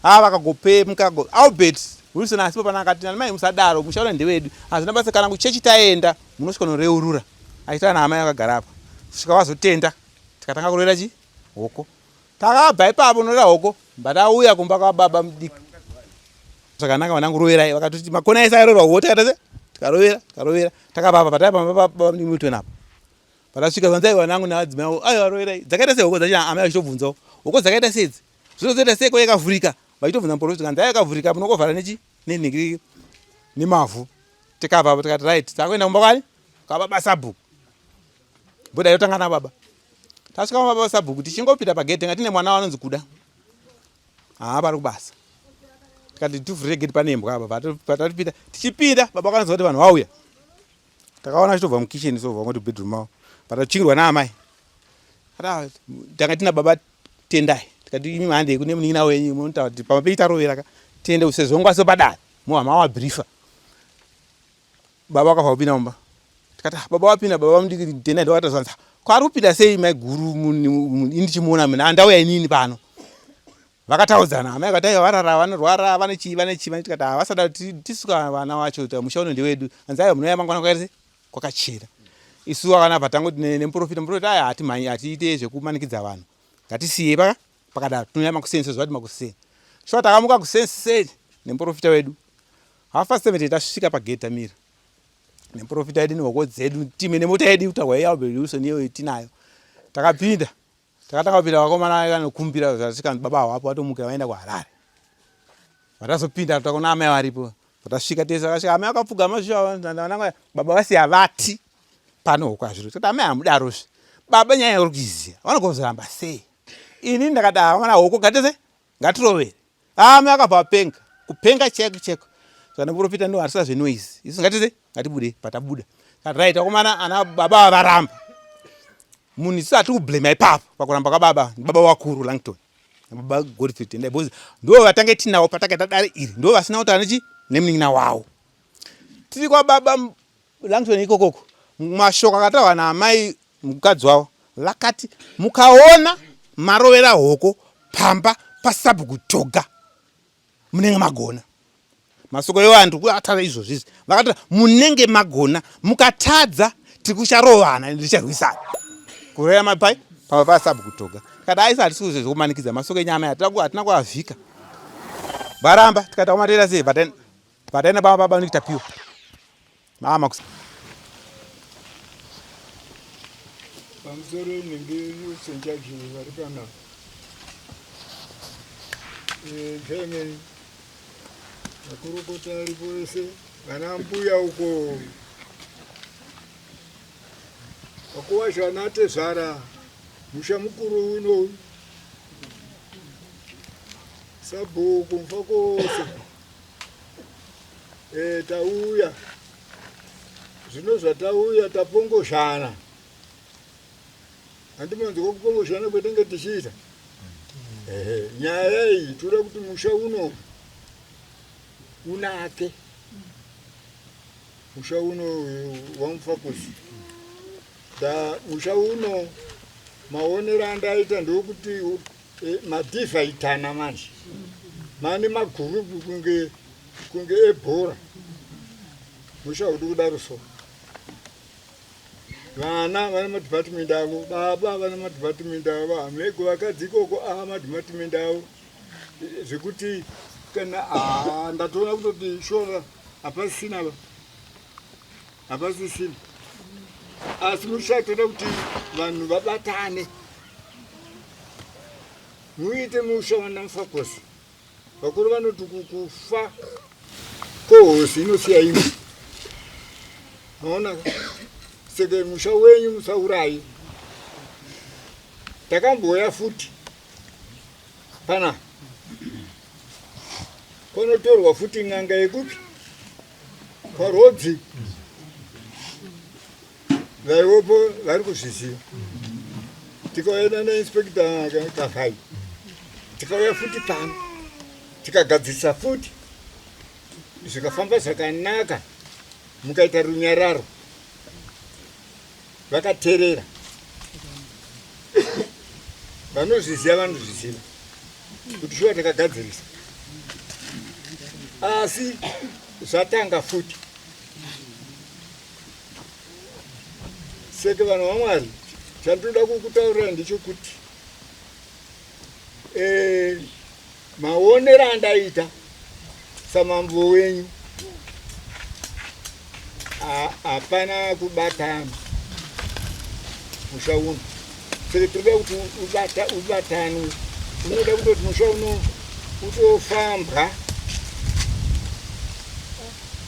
vakagopemuka albert wilson asipo pana akati mai musadaro mushalo ndewedu hazvina basa kana kuchechi taenda munosvika noreurura aita na amai akagara apa kusvika wazotenda tikatanga kurera chi hoko takabva ipapo norera hoko mbatauya kumba kwababa mudiki zvakanaka vanangu roverai vakatoti makona ese airorwa hoko takatase tikarovera takapapa pataipa mutwenapo patasvika vanzai vanangu navadzimai avo aiwa roverai dzakaita sehoko dzachina amai vachitobvunzawo hoko dzakaita sedzi zvinozoita seko yakavhurika vachitobvunza muprofita kanzi yakavhurika munokovhara nechi nenhingiriki nemavhu tikapapo tikati right takuenda kumba kwani kwababa sabhuku bhoda yotanga nababa tasvika kwababa sabhuku tichingopita pagedhe ngatine mwana wanonzi kuda pari kubasa tikati tivhurire gedi pane mbwa apa patatipita tichipinda baba akanoziva kuti vanhu vauya takaona achitobva mukitcheni sobva ngoti bedroom avo patachingirwa naamai tanga tina baba tendai tikati imi handei kune munin'ina wenyu munotaura kuti pamapei tarovera tiende sezvongwaso padare muhama wabrifa baba akabva kupinda mumba tikati baba wapinda baba mudiki tendai ndowatazvanza kwari kupinda sei mai guru indichimuona mina andauya inini pano vakataudzana amai akati aiwa varara vanorwara vane chii tikati havasada tisuka vana vacho mushauno ndewedu anzi aiwa munouya mangwana kwairese kwakachena isu vakanabva tangoti nemuprofita aya hatimhanyi hatiite zvekumanikidza vanhu ngatisiye pakadaro tinouya makuseni sezvati makuseni shuwa takamuka kuseni nemuprofita wedu hafastemete tasvika pagedhi tamira nemuprofita wedu nehoko dzedu time nemota yedu kutagwa yealbert wilson iyo tinayo takapinda takatanga kupinda vakomana anokumbira zvasvika baba hawapo atomuka vaenda kuharare vatazopinda takaona amai varipo vatasvika tese vakasvika amai akapfugama zvivananga baba vasiya vati pano hoko azviro tikati amai hamudarozve baba nyaya uri kuiziya vanogozoramba sei ini ndakada vana hoko ngatese ngatirovere amai akabva apenga kupenga cheko saka nemuprofita ndo hatisa zvenoisi isu ngatese ngatibude patabuda kati right vakomana ana baba varamba munhu isu hati kublame ipapo pakuramba kwababa baba wakuru Langton baba Godfrey Tendai because ndo vatange tinawo patakaita dare iri ndo vasina kuti anachi nemunin'ina wawo tiri kwa baba Langton ikokoko mashoko akataurwa naamai mukadzi wavo vakati mukaona marovera hoko pamba pasabhuku toga munenge magona masoko evantu atara izvozvizvi vakati munenge magona mukatadza tiri kucharovana ndicharwisana kurera mapai pamba pasabhuku toga kada aisa hatisi zvekumanikidza masoko enyama hatina kuavhika varamba tikati aumatera sei vataina baba nikitapiwa mama pamusoro nengesenjazviri vari pana chaimeni makurukota aripo ese vana mbuya uko wakuwazvana tezvara musha mukuru uno sabhuku mfa kose tauya zvino zvatauya tapongoshana handimanzi kokupongoshana kwetenge tichiita nyaya iyi toda kuti musha uno unake musha uno wamufakosi musha uno maonero andaita ndokuti madivhaitana manje mane magurupu kunge ebhora musha uri kudaro so vana vane madhipatimendi avo baba vane madhipatimendi avo hamego vakadzi ikoko madhipatimendi avo zvekuti kana ndatoona kutoti shova hapasisina asi muchatoda kuti vanhu vabatane muite musha wanamufakosi vakuru vanoti kufa kohosi inosiya imwe aona seke musha wenyu musaurayi takamboya futi pana Konotorwa futi n'anga yekupi kwaRodzi vaivopo vari kuzviziva. Tikaenda nainspekta Kavhai tikauya futi pano tikagadzirisa futi zvikafamba zvakanaka, mukaita runyararo, vakateerera. Vanozviziva vanozviziva kuti shuwa takagadzirisa, asi zvatanga futi. Seke vanhu vaMwari, chandinoda kukutaurira ndechekuti maonero andaita samambo wenyu hapana kubatana musha uno. Saka tinoda kuti ubatane, unoda kutoti musha uno utofambwa.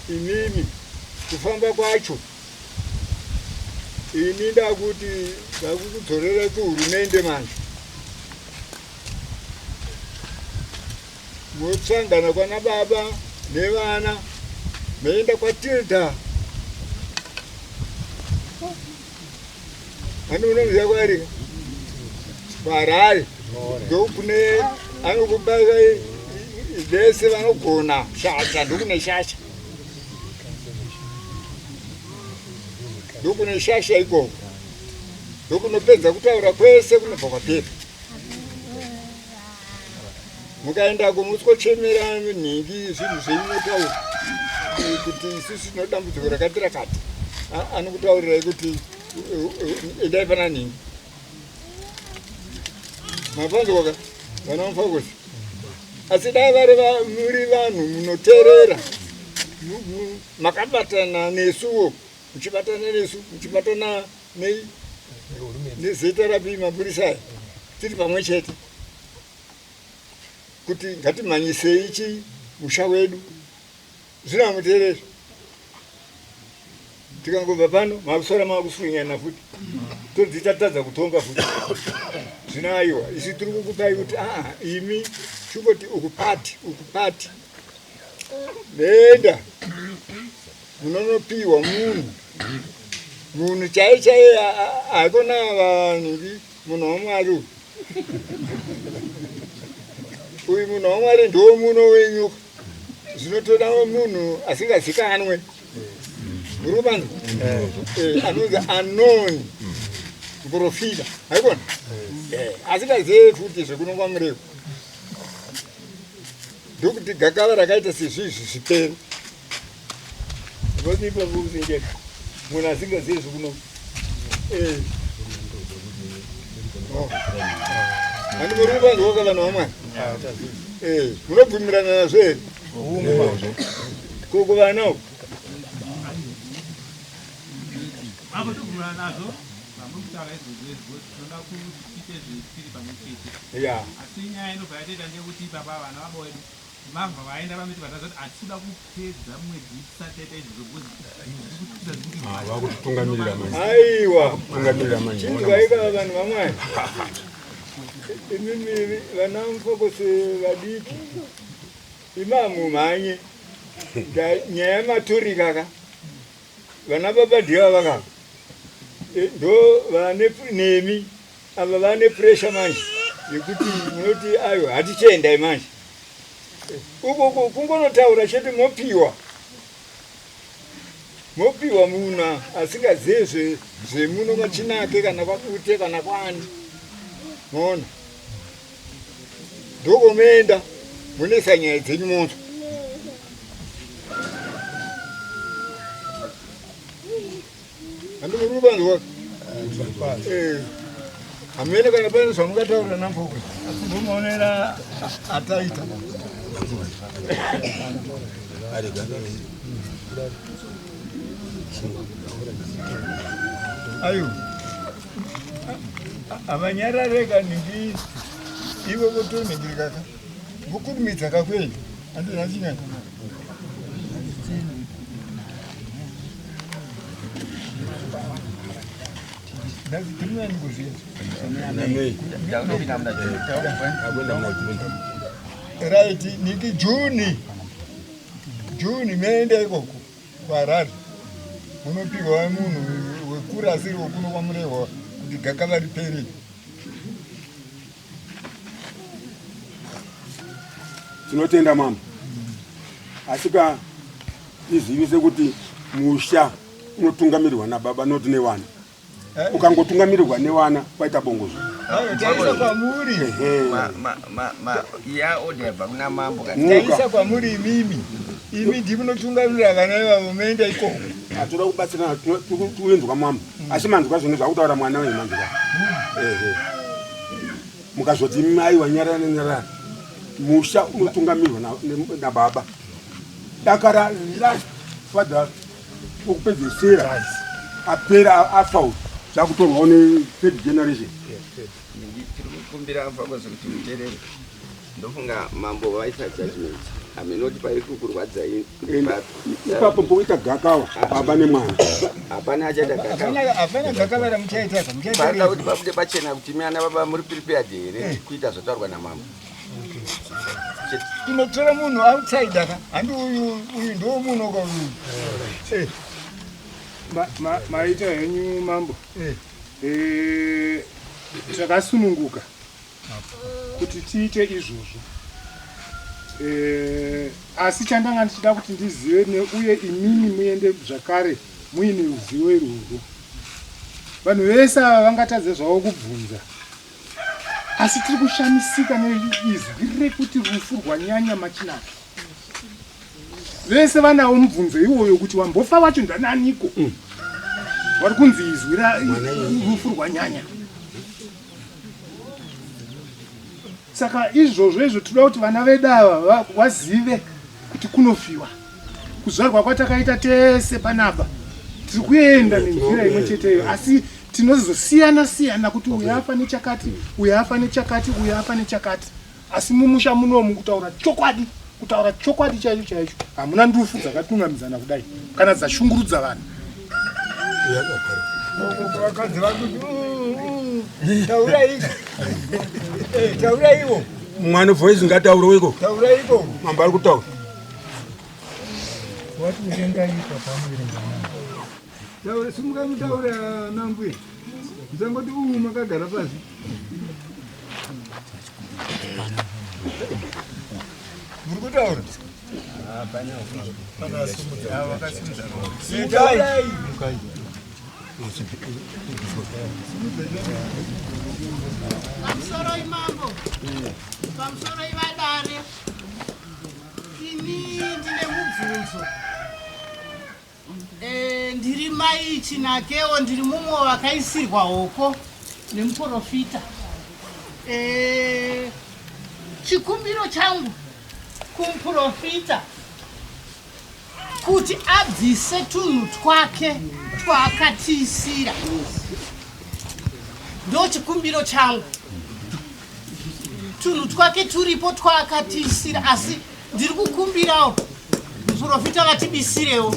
Inini kufamba kwacho ini ndakuti ndakukudzorera kuhurumende manje, motsangana kwana baba nevana meenda kwatilda anonoziva kwari kwaRare ndokune anokubaka vese vanogona shasha, ndokune shasha, ndokune shasha ikoko, ndokunopedza kutaura kwese kunobva kwapera. Mukaendako muskochemera nhingi zvinhu zveinotaura kuti isusu tinodambudziko rakati rakati, anokutaurirai kuti endai pana nhingi. Mapanzwaka vana vaMufakosi, asi dai muri vanhu munoteerera, makabatana nesuwo, muchibatana nesu, muchibatana nezita rapi maburisai, tiri pamwe chete kuti ngatimhanyisei ichi musha wedu. Zvina muteereri, tikangobva pano makusara makuswinyana futi, todzitatadza kutonga futi. Zvina aiwa, isi tiri kukupai kuti imi chingoti ukupati nenda munonopiwa munhu chaiye hakuna vanhingi munhu waMwari. Uyu munhu waMwari ndo muno wenyuka, zvinotoda munhu asingazikanwe. Murubanzo anonzi unknown profita, haikona asingazivi futi zvekunongwa mureko. Ndokuti gakava rakaita sezvizvi zvipere vonipa kuusengeka munhu asingazivi zvekunongwa. Handi murubanzo waka vanhu vaMwari, munobvumirana nazvo here? Koko vanavo asi nyaya inobva yatoita ndeyekuti baba vana vabo vedu mabva vaenda vamiti vatazati atida kupedza mwedzi isati yaita vakutungamirira manje. Aiwa, chindwaika vanhu vaMwari, imimi vana Mufakosi vadiki imamumhanye nyaya yematurikaka vana baba ndiva vakava ndo vane nemi ava vane pressure manje yekuti munoti aiwa hatichiendai manje uko kungonotaura chete mopiwa munhu asingazivi zvemuno machinake kana kwakute kana kwani. Mona ndoko meenda munesa nyaya dzenyu moto. Handi murubanzo waka hamene kana pane zvamungataura naMufakosi, asi ndomaonera ataita. Ayo avanyarareka ningi iwe kutoningirikaka vukurumidza kakwenyu handina chinyanya. Right, niki Juni Juni meenda ikoko kwaRari munopihwa munhu wekurasiri wokuno kwamurehwa kuti gakava ripere. Tinotenda mama. Asika izivise kuti musha unotungamirirwa nababa noti newana. Ukangotungamirirwa newana kwaita bongozo. Taisa kwamuri. Ya odeba kuna mambo taisa kwamuri mimi. Imi ndinotungamirira vana vavo meenda ikoko. Atoda kubatsira tuenzwa mama. Asi manzwa zvino zvakutaura mwana wemanzwa. Mukazoti mai wanyara nenyara. Musha unotungamirwa nababa. Dakara last father ukupedzisira apera afa zvakutorwa ne third generation. Ndikumbira mfako kuti muterere. Ndofunga mambo vaisa judgment. Amenoti pari kukurwadza ipapo poita gakawa baba nemwana. Hapana achada gakawa. Hapana gakawa ramuchaita muchaita. Pari kuti pabude pachena kuti mwana baba muri prepared here kuita zvotaurwa namama. Inotora munhu outside aka handi uyu ndo munhu kwauri. Maita henyu mambo. Takasununguka kuti tiite izvozvo. Asi chandanga ndichida kuti ndizive uye imini muende zvakare muine ruzivo irworwo. Vanhu vese vangatadze zvavo kubvunza. Asi tiri kushamisika neizwi rekuti rufu rwanyanya machinaka. Vese vanawo mubvunzo iwoyo kuti wambofa wacho ndananiko. Vari kunzi izwi rufu rwanyanya. Saka izvozvo toda kuti vana vedu ava vazive kuti kunofiwa. Kuzvarwa kwatakaita tese panapa tiri kuenda nenzira imwe cheteyo, asi tinozosiyana kuti uyu afa nechakati, uyu afa nechakati, uyu afa nechakati. Asi mumusha munomu kutaura chokwadi chaicho hamuna ndufu dzakatungamidzana kudai kana dzashungurudza vanhu. Vakadzi vakuti taura iko. Taura iwo. Mwana voice ngataura iko. Taura iko. Mambo ari kutaura. Wati urenga iko pamurenga. Taura simukataura nambwe. Musangoti makagara pasi. Muri kutaura? Hapana. Vakasimudza. Mukai. Pamusoro imambo. Pamusoro ivadare. Ini ndine mubvunzo. Ndiri mai Chinakeo, ndiri mumwe wakaisirwa hoko nemuprofita. Chikumbiro changu kumuprofita kuti abvise tunhu twake twakatiisira. Ndo chikumbiro changu. Tunhu twake turipo twakatiisira, asi ndiri kukumbirawo muprofita vatibisirewo.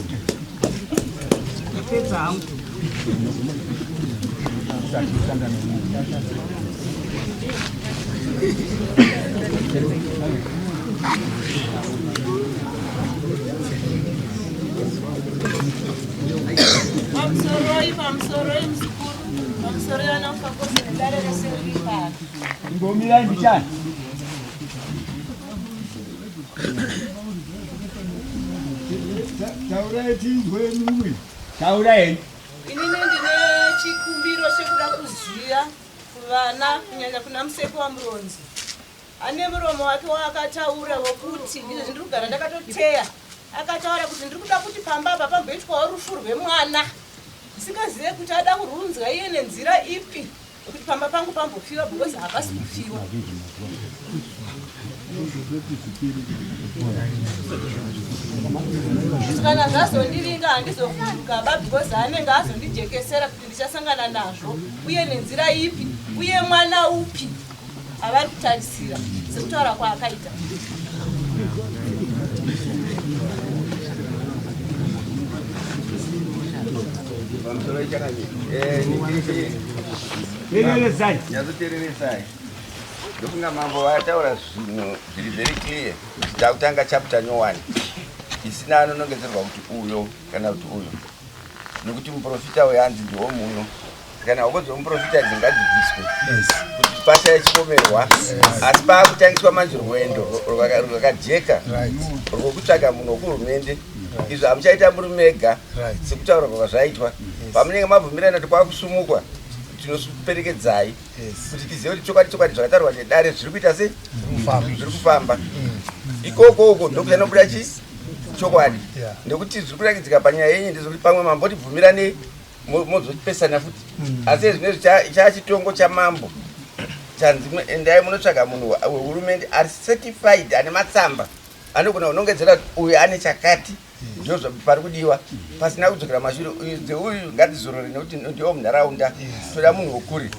Pedza hangu. Pamusoro mzukuru. Pamusoro yanafakosi nedare reserikari. Ngomira ndichani. Taura tinzwe mumwe. Taura hei. Inini ndine chikumbiro chekuda kuziya kuvana kunyanya kuna museko wamuronzi. Ane muromo wake wakataura wokuti izvo ndiri kugara ndakatoteya. Akataura kuti ndiri kuda kuti pamba apa pamboitwawo rufu rwemwana. Singazive kuti ada kurunzwa iye nenzira ipi kuti pamba pangu pambofiwa because hapasi kufiwa. Kana zvazondivinga handizovhurukaba because anenge azondijekesera kuti ndichasangana nazvo uye nenzira ipi uye mwana upi avari kutarisira sekutaura kwaakaita. Nyazotereresai. Ndofunga mambo vataura zvinhu zviri very clear. Takutanga chapter no 1. isina anonongedzerwa kuti uyo kana kuti uyo, nekuti muprofita wehanzi ndiwo muno. Kana ukodzi muprofita dzingadzibviswe kuti pashaye chipomerwa, asi paakutangiswa manje rwendo rwakajeka rwokutsvaga munhu wekuhurumende. Izvo hamuchaita muri mega sekutaura kwazvaitwa pamunenge mabvumirana kuti kwakusumukwa tinoperekedzai kuti tizive kuti chokwadi zvakataurwa nedare zviri kuita sei, zviri kufamba ikoko ndokuchanobuda chokwadi, nekuti zviri kurakidzika panyaya yenyu ndezvokuti pamwe mambotibvumiranei mozopesana futi, asi zvinezvi chaachitongo chamambo chanzi endai munotsvaga munhu wehurumende ari certified, ane matsamba anogona kunongedzera uyu ane chakati, ndizvo pari kudiwa pasina kudzokera mashure. Uyu ngadzizorore nekuti ndiwo munharaunda, toda munhu wokuri.